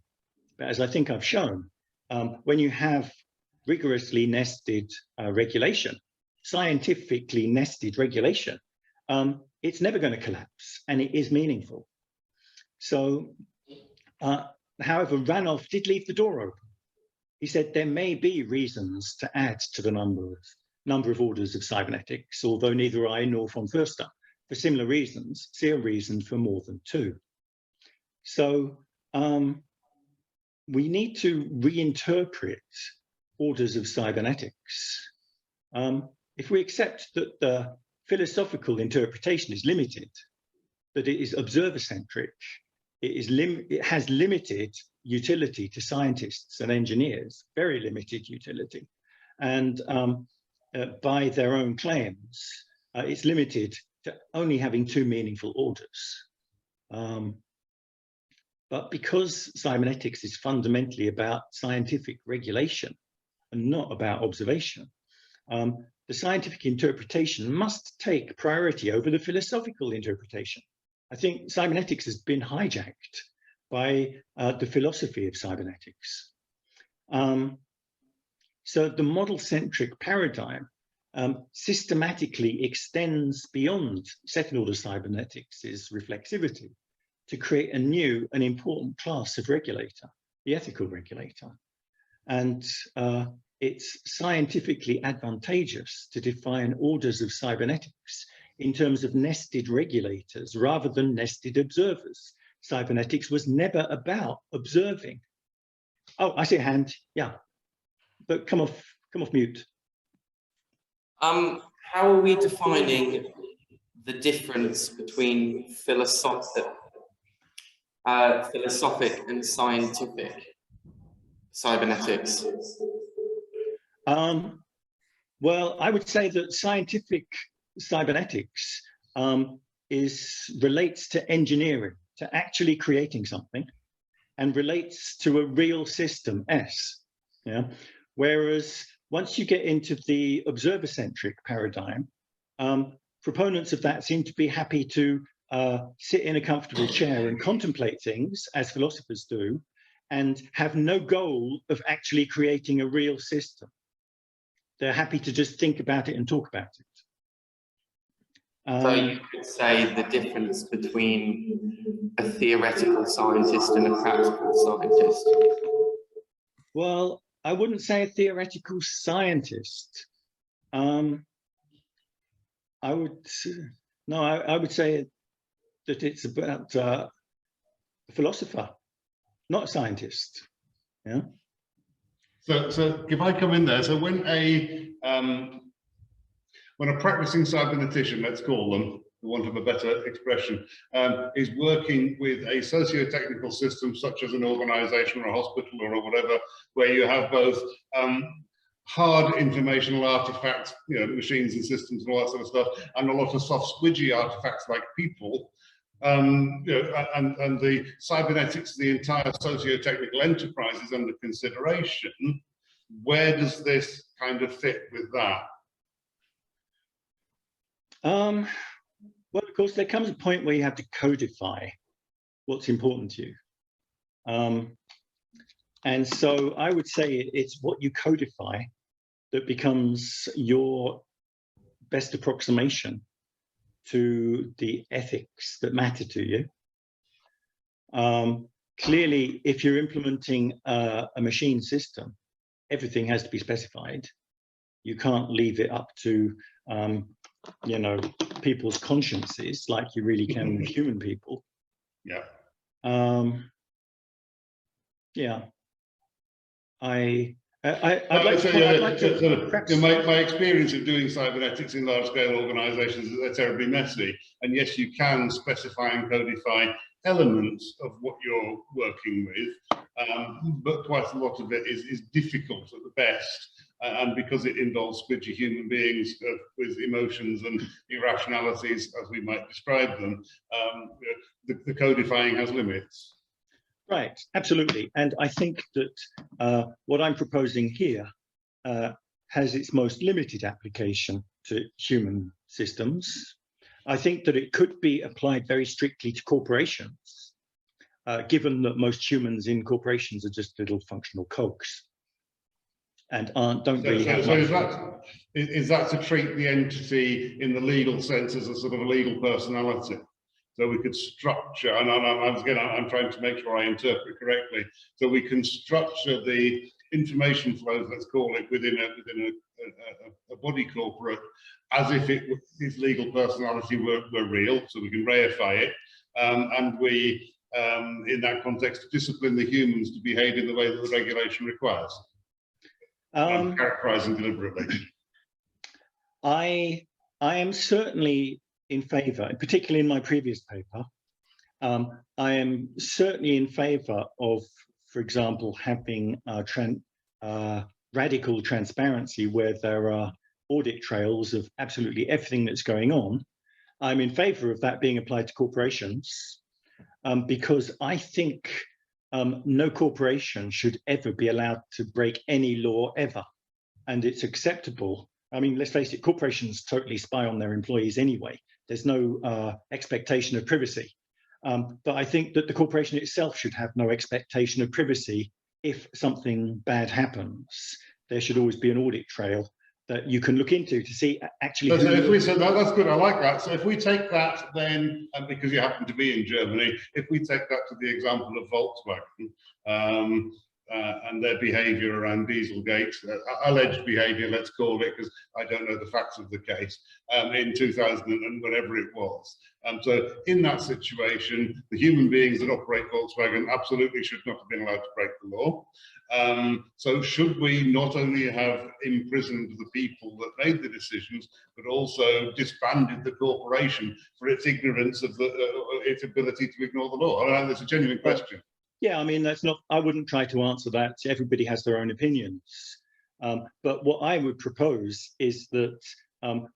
But as I think I've shown, when you have rigorously nested regulation, scientifically nested regulation, it's never going to collapse, and it is meaningful. So, however, Ranulph did leave the door open. He said there may be reasons to add to the number of orders of cybernetics, although neither I nor von Foerster, for similar reasons, see a reason for more than 2. So we need to reinterpret orders of cybernetics. If we accept that the philosophical interpretation is limited, that it is observer-centric, it has limited utility to scientists and engineers, very limited utility, and by their own claims, it's limited to only having 2 meaningful orders. But because cybernetics is fundamentally about scientific regulation and not about observation, the scientific interpretation must take priority over the philosophical interpretation. I think cybernetics has been hijacked by the philosophy of cybernetics. So the model-centric paradigm systematically extends beyond second-order cybernetics' reflexivity to create a new and important class of regulator, the ethical regulator. And it's scientifically advantageous to define orders of cybernetics in terms of nested regulators rather than nested observers. Cybernetics was never about observing. Oh, I see a hand. Yeah. but come off mute. How are we defining the difference between philosophic and scientific cybernetics? Well, I would say that scientific cybernetics relates to engineering, to actually creating something, and relates to a real system, S. Yeah. Whereas once you get into the observer-centric paradigm, proponents of that seem to be happy to sit in a comfortable chair and contemplate things, as philosophers do, and have no goal of actually creating a real system. They're happy to just think about it and talk about it. So you could say the difference between a theoretical scientist and a practical scientist. Well, I wouldn't say a theoretical scientist. I would say that it's about a philosopher, not a scientist. Yeah. So if I come in there, so when a practicing cybernetician, let's call them, for want of a better expression, is working with a socio-technical system such as an organization or a hospital or whatever, where you have both hard informational artifacts, machines and systems and all that sort of stuff, and a lot of soft squidgy artifacts like people, and the cybernetics, the entire socio-technical enterprise is under consideration. Where does this kind of fit with that? Well, of course, there comes a point where you have to codify what's important to you. And so I would say it's what you codify that becomes your best approximation to the ethics that matter to you. Clearly, if you're implementing a machine system, everything has to be specified. You can't leave it up to people's consciences like you really can with human people. Yeah. Yeah. My experience of doing cybernetics in large-scale organizations is they're terribly messy. And yes, you can specify and codify elements of what you're working with, but quite a lot of it is difficult at the best. And because it involves squidgy human beings with emotions and irrationalities, as we might describe them, the codifying has limits. Right, absolutely. And I think that what I'm proposing here has its most limited application to human systems. I think that it could be applied very strictly to corporations, given that most humans in corporations are just little functional cogs and don't really have much. Is that to treat the entity in the legal sense as a sort of a legal personality? So we could structure, and I'm trying to make sure I interpret correctly. So we can structure the information flows, let's call it, within a body corporate, as if its legal personality were real. So we can reify it, and we, in that context, discipline the humans to behave in the way that the regulation requires. I'm characterizing deliberately. I am certainly in favor, particularly in my previous paper, I am certainly in favor of, for example, having radical transparency where there are audit trails of absolutely everything that's going on. I'm in favor of that being applied to corporations because I think no corporation should ever be allowed to break any law ever. And it's acceptable. I mean, let's face it, corporations totally spy on their employees anyway. There's no expectation of privacy. But I think that the corporation itself should have no expectation of privacy if something bad happens. There should always be an audit trail that you can look into to see actually. So if we said that's good, I like that. So if we take that then, and because you happen to be in Germany, if we take that to the example of Volkswagen, and their behaviour around Dieselgate, alleged behaviour, let's call it, because I don't know the facts of the case, in 2000 and whatever it was. So in that situation, the human beings that operate Volkswagen absolutely should not have been allowed to break the law. So should we not only have imprisoned the people that made the decisions, but also disbanded the corporation for its ignorance of its ability to ignore the law? I mean, that's a genuine question. Yeah, I mean, that's not, I wouldn't try to answer that. Everybody has their own opinions. But what I would propose is that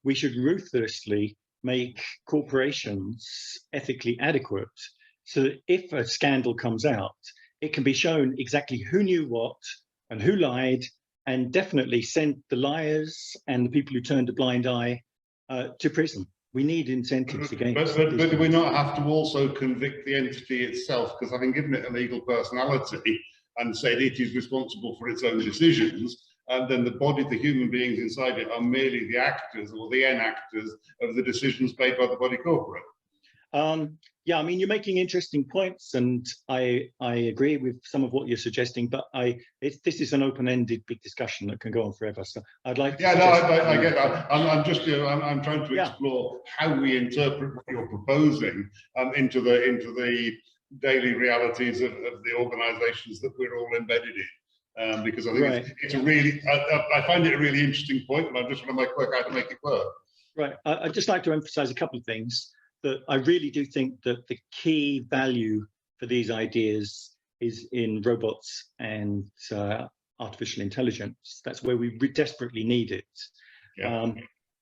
we should ruthlessly make corporations ethically adequate, so that if a scandal comes out, it can be shown exactly who knew what and who lied, and definitely send the liars and the people who turned a blind eye to prison. We need incentives against. But do we not have to also convict the entity itself? Because having given it a legal personality and said it is responsible for its own decisions, and then the body, the human beings inside it, are merely the actors or the enactors of the decisions made by the body corporate. Yeah, I mean, you're making interesting points, and I agree with some of what you're suggesting, but this is an open-ended big discussion that can go on forever. So I'd like to. Yeah, no, I get that. I'm just, I'm trying to explore how we interpret what you're proposing into the daily realities of the organisations that we're all embedded in. Because I think it's a really, I find it a really interesting point, and I just want to work out how to make it work. Right. I'd just like to emphasise a couple of things. That I really do think that the key value for these ideas is in robots and artificial intelligence. That's where we desperately need it. Yeah.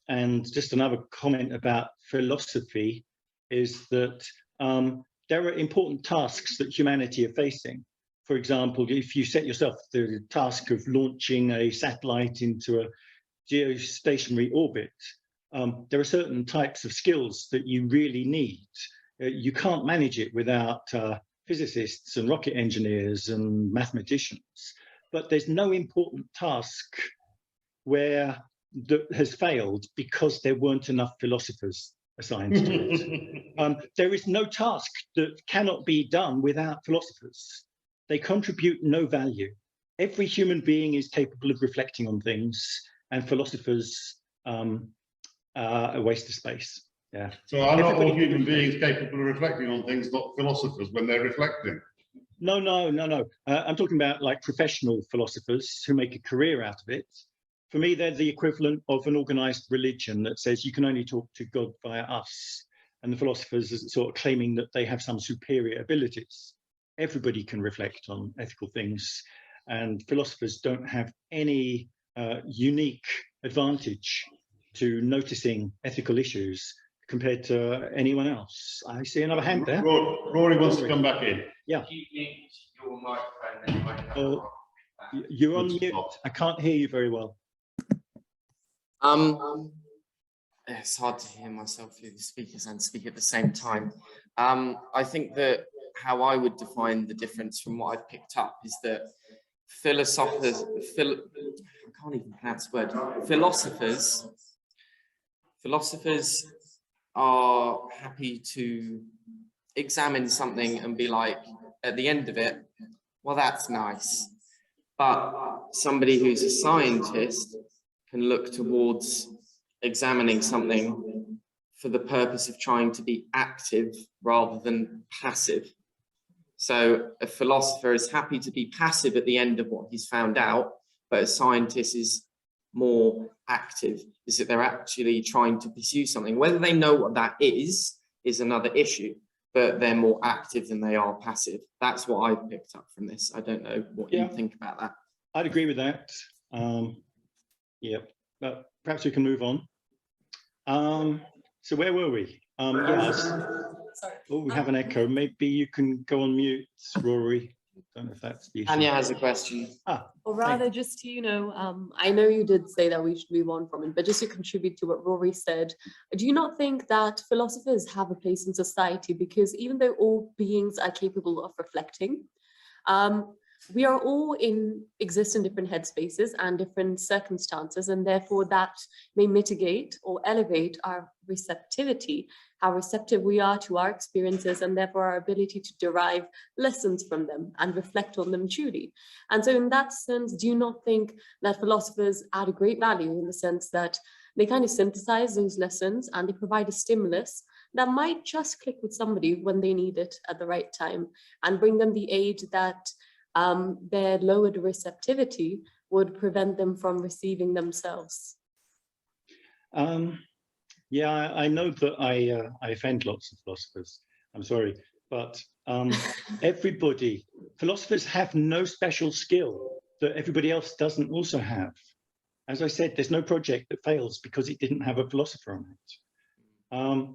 And just another comment about philosophy is that there are important tasks that humanity are facing. For example, if you set yourself the task of launching a satellite into a geostationary orbit, there are certain types of skills that you really need. You can't manage it without physicists and rocket engineers and mathematicians. But there's no important task where that has failed because there weren't enough philosophers assigned to it. There is no task that cannot be done without philosophers. They contribute no value. Every human being is capable of reflecting on things, and philosophers a waste of space. Yeah. So are not all human beings capable of reflecting on things, not philosophers, when they're reflecting? No. I'm talking about like professional philosophers who make a career out of it. For me, they're the equivalent of an organized religion that says you can only talk to God via us. And the philosophers are sort of claiming that they have some superior abilities. Everybody can reflect on ethical things, and philosophers don't have any unique advantage to noticing ethical issues compared to anyone else. I see another hand there. Rory wants to come back in. Yeah. Your microphone, you're on mute. I can't hear you very well. It's hard to hear myself through the speakers and speak at the same time. I think that how I would define the difference from what I've picked up is that philosophers, I can't even pronounce the word, philosophers are happy to examine something and be like, at the end of it, well, that's nice. But somebody who's a scientist can look towards examining something for the purpose of trying to be active rather than passive. So a philosopher is happy to be passive at the end of what he's found out, but a scientist is more active, is that they're actually trying to pursue something. Whether they know what that is another issue, but they're more active than they are passive. That's what I've picked up from this. I don't know what you think about that. I'd agree with that. Yeah, but perhaps we can move on. So where were we? Yes. Oh, we have an echo. Maybe you can go on mute, Rory. Don't know if that's the issue. Anya has a question. Or rather, just to, I know you did say that we should move on from it, but just to contribute to what Rory said, do you not think that philosophers have a place in society? Because even though all beings are capable of reflecting, we are all exist in different headspaces and different circumstances, and therefore that may mitigate or elevate our receptivity, how receptive we are to our experiences, and therefore our ability to derive lessons from them and reflect on them truly. And so in that sense, do you not think that philosophers add a great value in the sense that they kind of synthesize those lessons and they provide a stimulus that might just click with somebody when they need it at the right time and bring them the aid that their lowered receptivity would prevent them from receiving themselves? Yeah, I know that I offend lots of philosophers. I'm sorry, but philosophers have no special skill that everybody else doesn't also have. As I said, there's no project that fails because it didn't have a philosopher on it.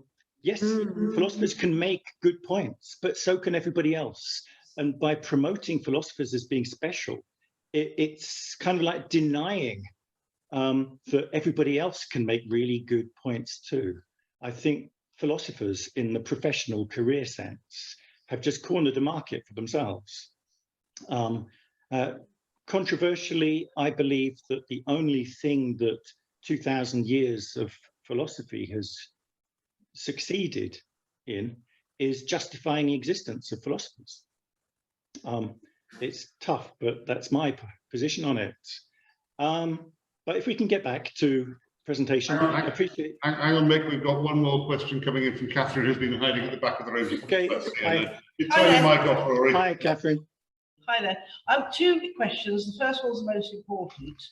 Yes, philosophers can make good points, but so can everybody else. And by promoting philosophers as being special, it's kind of like denying that everybody else can make really good points too. I think philosophers in the professional career sense have just cornered the market for themselves. Controversially, I believe that the only thing that 2000 years of philosophy has succeeded in is justifying the existence of philosophers. It's tough, but that's my position on it. But if we can get back to presentation, I appreciate. Hang on, Mick, we've got one more question coming in from Catherine, who's been hiding at the back of the room. Okay. You turn your mic off, Rory. Hi, Catherine. Hi there. Two questions. The first one's the most important,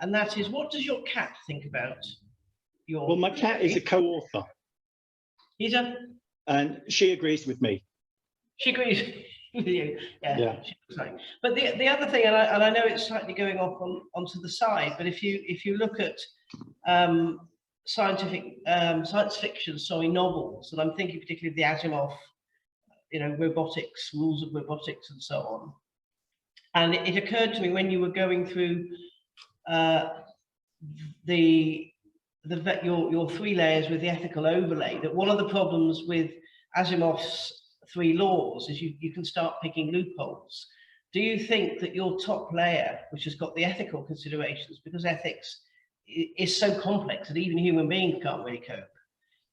and that is, what does your cat think about your... Well, my cat is a co-author. He's a... And she agrees with me. She agrees with you. Yeah. Sorry. But the other thing, and I know it's slightly going off onto the side, but if you look at science fiction, novels, and I'm thinking particularly of the Asimov, robotics, rules of robotics, and so on. And it occurred to me when you were going through your 3 layers with the ethical overlay, that one of the problems with Asimov's 3 laws is you can start picking loopholes. Do you think that your top layer, which has got the ethical considerations, because ethics is so complex that even human beings can't really cope,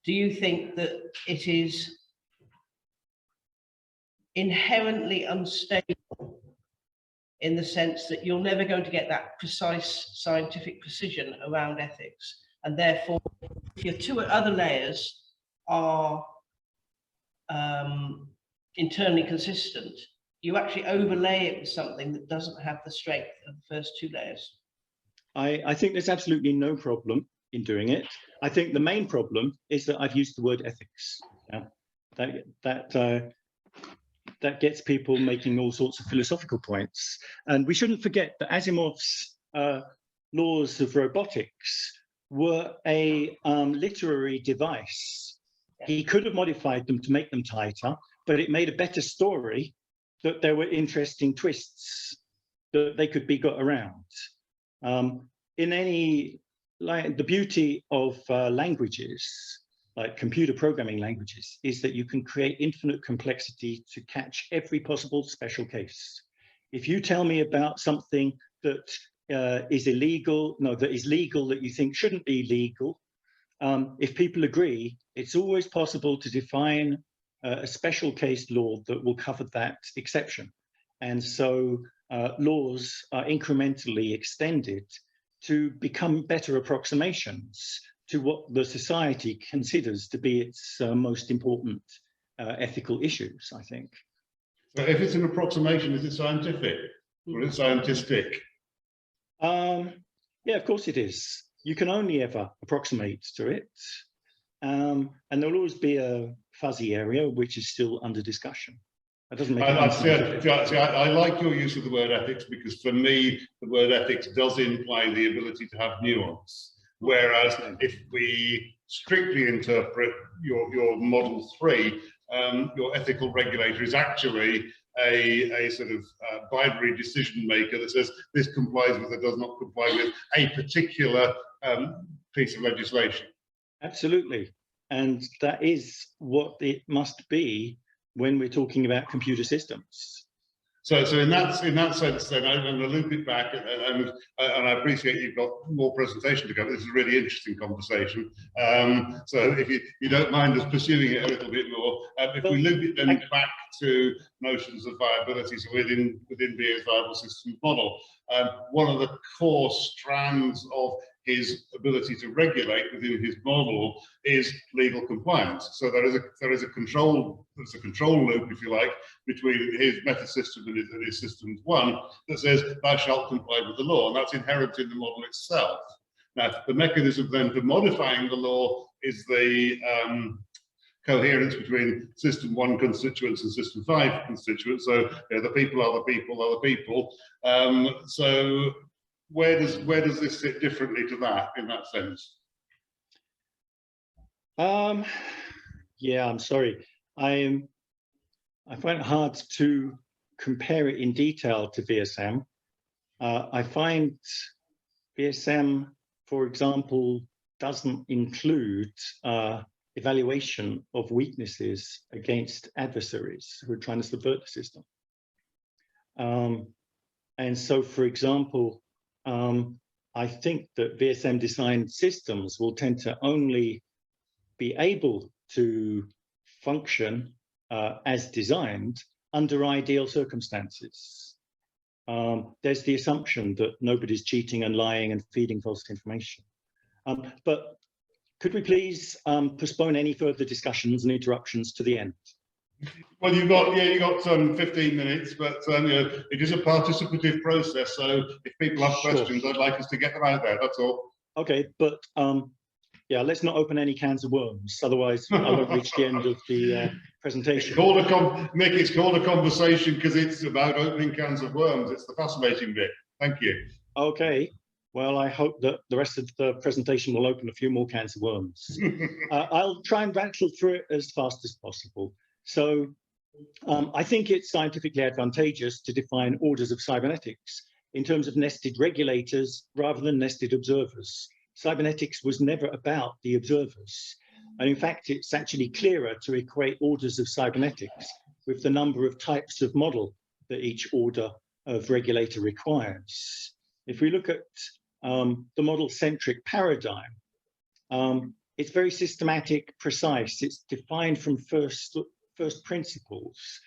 do you think that it is inherently unstable in the sense that you're never going to get that precise scientific precision around ethics? And therefore, if your 2 other layers are internally consistent, you actually overlay it with something that doesn't have the strength of the first 2 layers. I think there's absolutely no problem in doing it. I think the main problem is that I've used the word ethics. Yeah? That gets people making all sorts of philosophical points. And we shouldn't forget that Asimov's laws of robotics were a literary device. He could have modified them to make them tighter, but it made a better story that there were interesting twists that they could be got around. The beauty of languages, like computer programming languages, is that you can create infinite complexity to catch every possible special case. If you tell me about something that is illegal, that is legal, that you think shouldn't be legal, if people agree, it's always possible to define a special case law that will cover that exception. And so laws are incrementally extended to become better approximations to what the society considers to be its most important ethical issues, I think. So if it's an approximation, is it scientific or is it scientistic? Yeah, of course it is. You can only ever approximate to it. And there'll always be a fuzzy area which is still under discussion. That doesn't make sense. I like your use of the word ethics, because for me, the word ethics does imply the ability to have nuance. Whereas if we strictly interpret your model 3, your ethical regulator is actually a sort of binary decision maker that says this complies with or does not comply with a particular piece of legislation. Absolutely. And that is what it must be when we're talking about computer systems. So in that sense, then I'm going to loop it back, and I appreciate you've got more presentation to go. This is a really interesting conversation. So if you don't mind us pursuing it a little bit more, if we loop it then back to notions of viability, so within BA's viable systems model, one of the core strands of his ability to regulate within his model is legal compliance. So there is a control loop, if you like, between his meta system and his systems one that says thou shalt comply with the law, and that's inherent in the model itself. Now, the mechanism then for modifying the law is the coherence between system one constituents and system five constituents. So the people are the people are the people. So where does this sit differently to that in that sense? Yeah, I'm sorry. I find it hard to compare it in detail to VSM. I find VSM, for example, doesn't include evaluation of weaknesses against adversaries who are trying to subvert the system. And so, for example, I think that VSM designed systems will tend to only be able to function as designed under ideal circumstances. There's the assumption that nobody's cheating and lying and feeding false information. But could we please postpone any further discussions and interruptions to the end? Well, you got 15 minutes, but it is a participative process. So if people have questions, I'd like us to get them out there. That's all. Okay, but yeah, let's not open any cans of worms. Otherwise, I won't reach the end of the presentation. Mick, it's called a conversation because it's about opening cans of worms. It's the fascinating bit. Thank you. Okay. Well, I hope that the rest of the presentation will open a few more cans of worms. I'll try and rattle through it as fast as possible. So I think it's scientifically advantageous to define orders of cybernetics in terms of nested regulators rather than nested observers. Cybernetics was never about the observers. And in fact, it's actually clearer to equate orders of cybernetics with the number of types of model that each order of regulator requires. If we look at the model-centric paradigm, it's very systematic, precise. It's defined from first principles.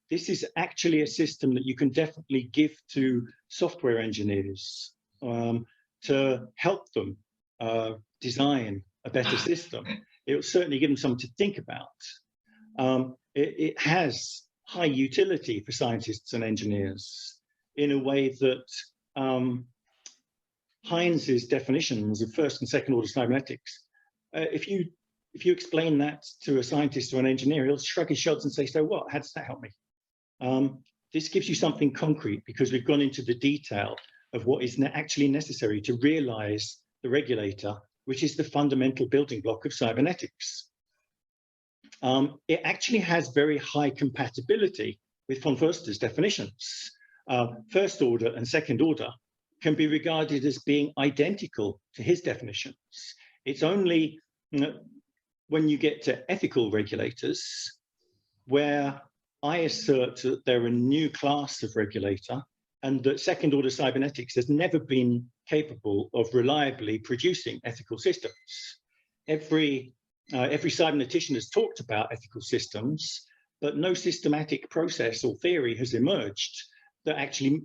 This is actually a system that you can definitely give to software engineers to help them design a better system. It will certainly give them something to think about. It has high utility for scientists and engineers in a way that Heinz's definitions of first and second order cybernetics, if you explain that to a scientist or an engineer, he'll shrug his shoulders and say, so what? How does that help me? This gives you something concrete because we've gone into the detail of what is actually necessary to realize the regulator, which is the fundamental building block of cybernetics. It actually has very high compatibility with von Foerster's definitions. First order and second order can be regarded as being identical to his definitions. It's only when you get to ethical regulators where I assert that they're a new class of regulator and that second order cybernetics has never been capable of reliably producing ethical systems. Every cybernetician has talked about ethical systems, but no systematic process or theory has emerged that actually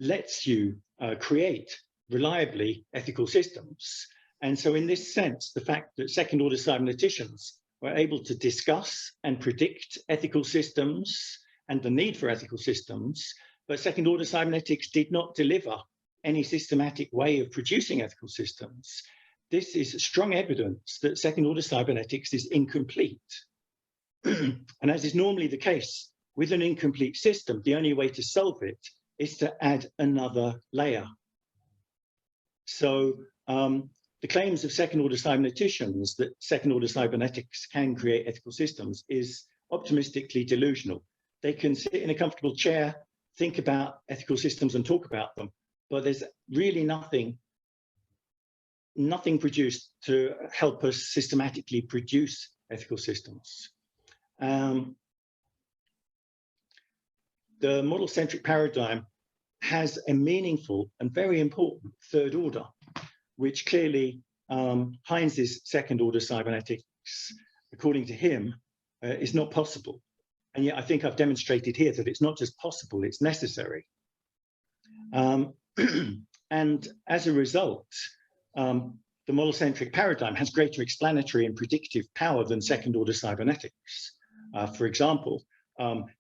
lets you create reliably ethical systems. And so in this sense, the fact that second order cyberneticians were able to discuss and predict ethical systems and the need for ethical systems, but second order cybernetics did not deliver any systematic way of producing ethical systems. This is strong evidence that second order cybernetics is incomplete. And as is normally the case with an incomplete system, the only way to solve it is to add another layer. So the claims of second order cyberneticians that second order cybernetics can create ethical systems is optimistically delusional. They can sit in a comfortable chair, think about ethical systems and talk about them, but there's really nothing produced to help us systematically produce ethical systems. the model-centric paradigm has a meaningful and very important third order, which clearly Heinz's second order cybernetics, according to him, is not possible. And yet I think I've demonstrated here that it's not just possible, it's necessary. And as a result, the model-centric paradigm has greater explanatory and predictive power than second order cybernetics. For example,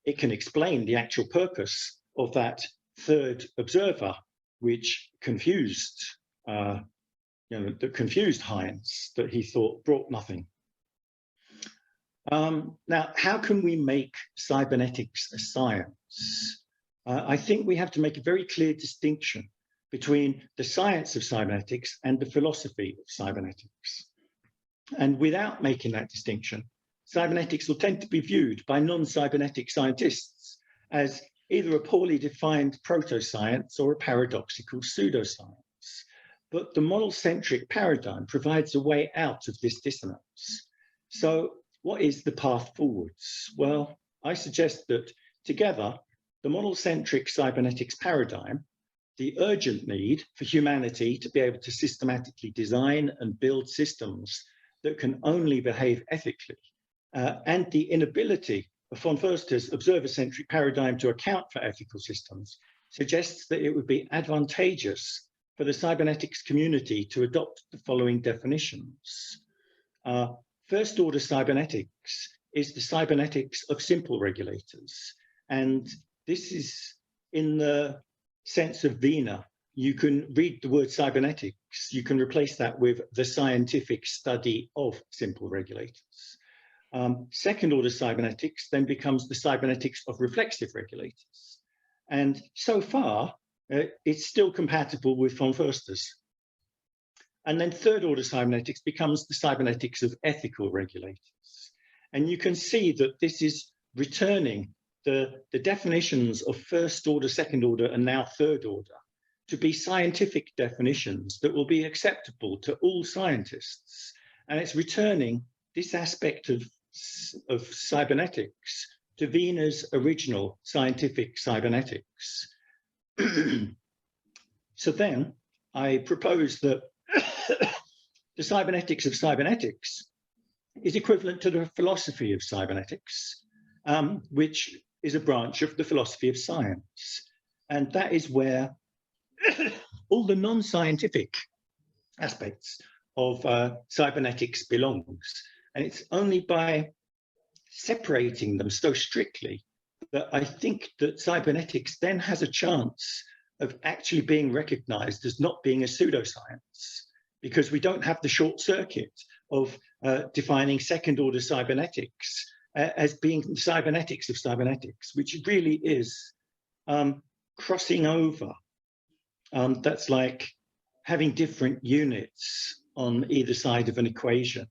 it can explain the actual purpose of that third observer, which confused, that confused Heinz, that he thought brought nothing. Now, how can we make cybernetics a science? I think we have to make a very clear distinction between the science of cybernetics and the philosophy of cybernetics. And without making that distinction, cybernetics will tend to be viewed by non-cybernetic scientists as either a poorly defined proto-science or a paradoxical pseudoscience. But the model-centric paradigm provides a way out of this dissonance. So what is the path forwards? Well, I suggest that together, the model-centric cybernetics paradigm, the urgent need for humanity to be able to systematically design and build systems that can only behave ethically, and the inability of von Foerster's observer-centric paradigm to account for ethical systems suggests that it would be advantageous for the cybernetics community to adopt the following definitions. First order cybernetics is the cybernetics of simple regulators. And this is in the sense of Wiener. You can read the word cybernetics, you can replace that with the scientific study of simple regulators. Second order cybernetics then becomes the cybernetics of reflexive regulators. And so far, it's still compatible with von Foerster's. And then third order cybernetics becomes the cybernetics of ethical regulators. And you can see that this is returning the definitions of first order, second order, and now third order to be scientific definitions that will be acceptable to all scientists. And it's returning this aspect of cybernetics to Wiener's original scientific cybernetics. So then I propose that the cybernetics of cybernetics is equivalent to the philosophy of cybernetics, which is a branch of the philosophy of science. And that is where all the non-scientific aspects of cybernetics belongs. And it's only by separating them so strictly that I think that cybernetics then has a chance of actually being recognized as not being a pseudoscience, because we don't have the short circuit of defining second order cybernetics as being the cybernetics of cybernetics, which really is crossing over. That's like having different units on either side of an equation,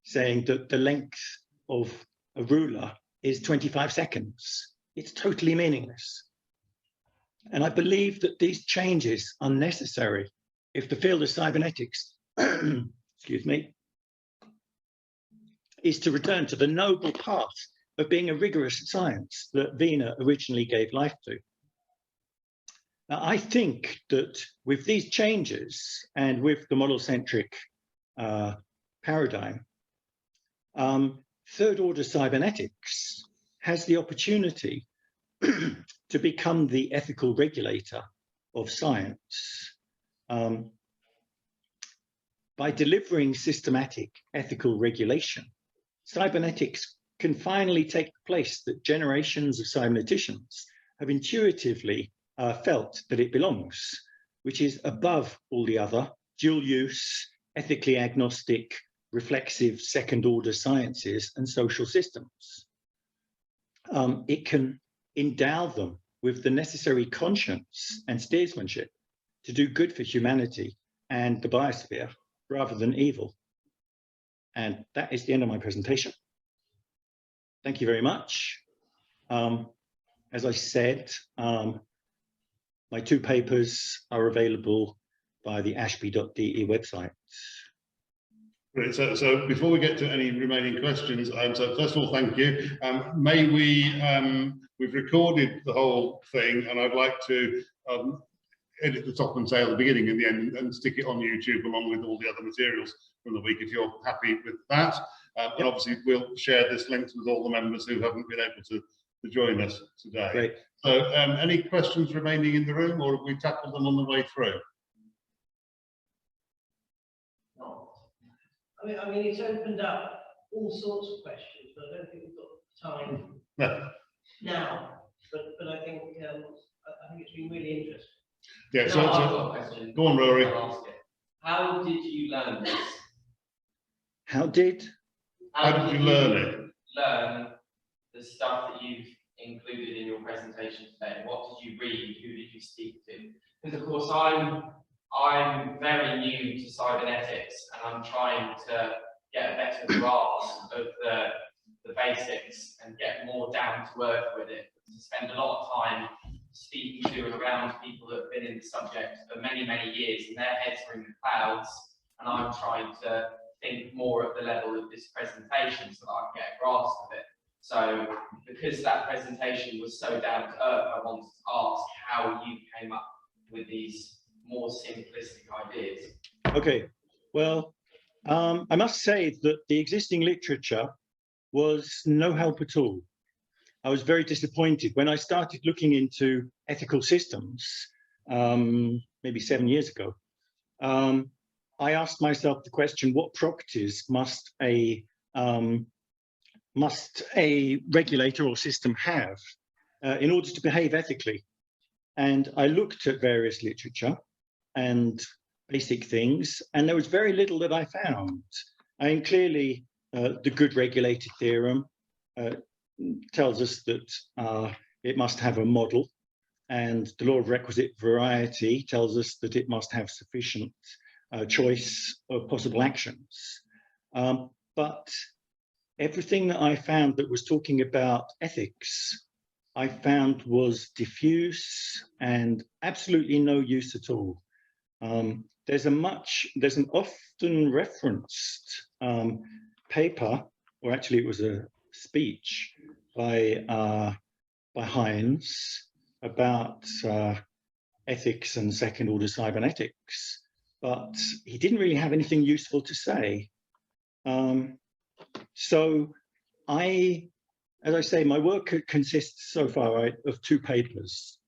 saying that the length of a ruler is 25 seconds. It's totally meaningless. And I believe that these changes are necessary if the field of cybernetics, excuse me, is to return to the noble path of being a rigorous science that Wiener originally gave life to. Now, I think that with these changes and with the model-centric paradigm, third order cybernetics has the opportunity to become the ethical regulator of science. By delivering systematic ethical regulation, cybernetics can finally take the place that generations of cyberneticians have intuitively felt that it belongs, which is above all the other dual use, ethically agnostic, reflexive second order sciences and social systems. It can endow them with the necessary conscience and steersmanship to do good for humanity and the biosphere rather than evil. And that is the end of my presentation. Thank you very much. As I said, my two papers are available by the ashby.de website. Great. So before we get to any remaining questions, so first of all, thank you. May we we've recorded the whole thing, and I'd like to edit the top and tail at the beginning and the end, and stick it on YouTube along with all the other materials from the week, if you're happy with that. And obviously we'll share this link with all the members who haven't been able to join us today. Great. So any questions remaining in the room, or have we tackled them on the way through? No. I mean, it's opened up all sorts of questions, but I don't think we've got time now. But I think it's been really interesting. Yeah. No, So, I've got a question. go on, Rory. I'll ask it. How did you learn this? How did you learn it? Learn the stuff that you've included in your presentation today. What did you read? Who did you speak to? Because of course I'm very new to cybernetics, and I'm trying to get a better grasp of the basics and get more down to earth with it. To spend a lot of time speaking to and around people that have been in the subject for many, many years, and their heads are in the clouds, and I'm trying to think more at the level of this presentation so that I can get a grasp of it. So because that presentation was so down to earth, I wanted to ask how you came up with these more simplistic ideas. Okay, well, I must say that the existing literature was no help at all. I was very disappointed when I started looking into ethical systems, maybe 7 years ago. I asked myself the question, what properties must a regulator or system have in order to behave ethically? And I looked at various literature and basic things, and there was very little that I found. I mean, clearly, the good regulator theorem tells us that it must have a model, and the law of requisite variety tells us that it must have sufficient choice of possible actions. But everything that I found that was talking about ethics, I found was diffuse and absolutely no use at all. There's an often referenced paper, or actually it was a speech by Hines about ethics and second order cybernetics, but he didn't really have anything useful to say. So as I say, my work consists so far of 2 papers,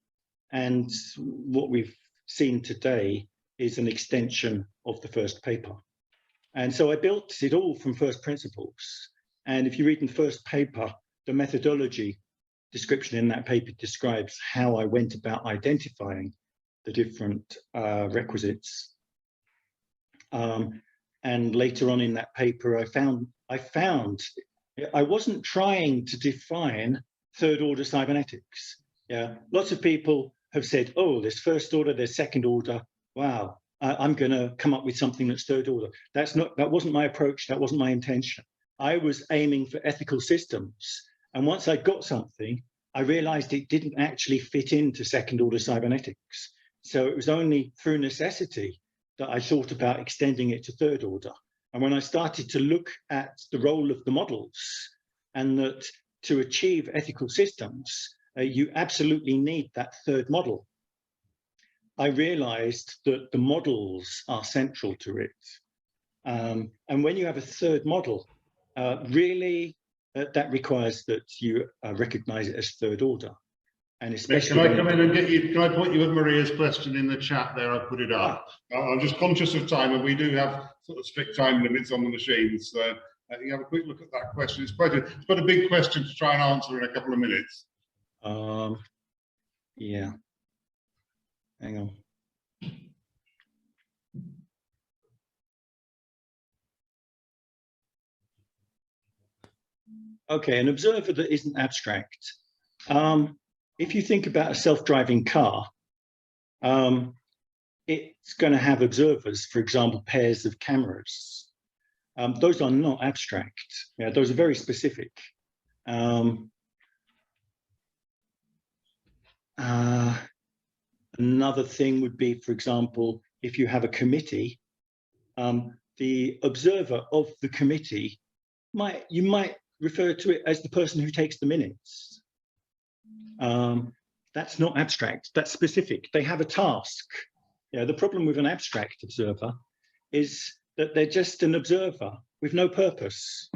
and what we've seen today is an extension of the first paper. And so I built it all from first principles. And if you read in the first paper, the methodology description in that paper describes how I went about identifying the different requisites. And later on in that paper, I wasn't trying to define third order cybernetics. Yeah, lots of people have said, oh, there's first order, there's second order. Wow, I'm going to come up with something that's third order. That wasn't my approach. That wasn't my intention. I was aiming for ethical systems. And once I got something, I realized it didn't actually fit into second order cybernetics. So it was only through necessity that I thought about extending it to third order. And when I started to look at the role of the models, and that to achieve ethical systems, you absolutely need that third model, I realized that the models are central to it. And when you have a third model, really, that requires that you recognize it as third order. And especially, can I come in and get you? Can I point you at Maria's question in the chat there? I put it up. I'm just conscious of time, and we do have sort of strict time limits on the machines. So you can have a quick look at that question. It's quite a big question to try and answer in a couple of minutes. Yeah. Hang on. Okay, an observer that isn't abstract. If you think about a self-driving car, it's going to have observers, for example, pairs of cameras. Those are not abstract. Yeah, those are very specific. Another thing would be, for example, if you have a committee, the observer of the committee you might refer to it as the person who takes the minutes. That's not abstract, that's specific. They have a task. Yeah, the problem with an abstract observer is that they're just an observer with no purpose.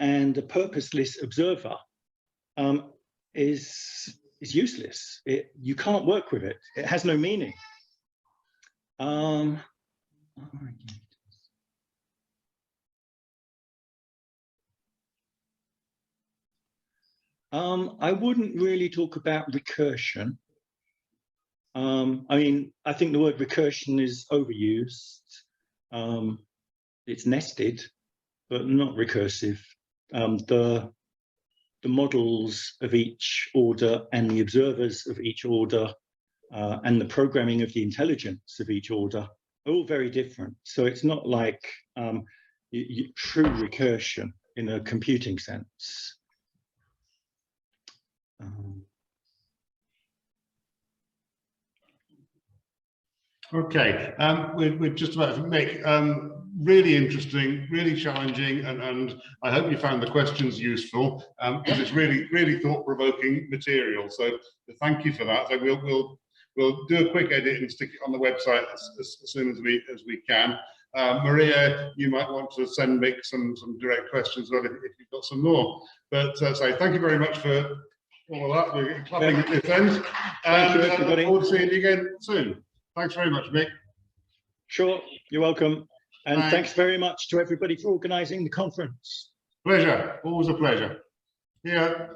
And a purposeless observer is useless. You can't work with it. It has no meaning. I wouldn't really talk about recursion. I mean, I think the word recursion is overused. It's nested, but not recursive. The models of each order and the observers of each order and the programming of the intelligence of each order are all very different. So it's not like true recursion in a computing sense. Okay, we're just about to make really interesting, really challenging, and I hope you found the questions useful because it's really thought-provoking material. So thank you for that. So we'll do a quick edit and stick it on the website as soon as we can. Maria, you might want to send Mick some direct questions, well, if you've got some more. But so thank you very much for all of that. We're clapping at this end. Thank you, I everybody. look forward to seeing you again soon. Thanks very much, Mick. Sure, you're welcome. And Thanks. thanks very much to everybody for organising the conference. Pleasure, always a pleasure. Yeah.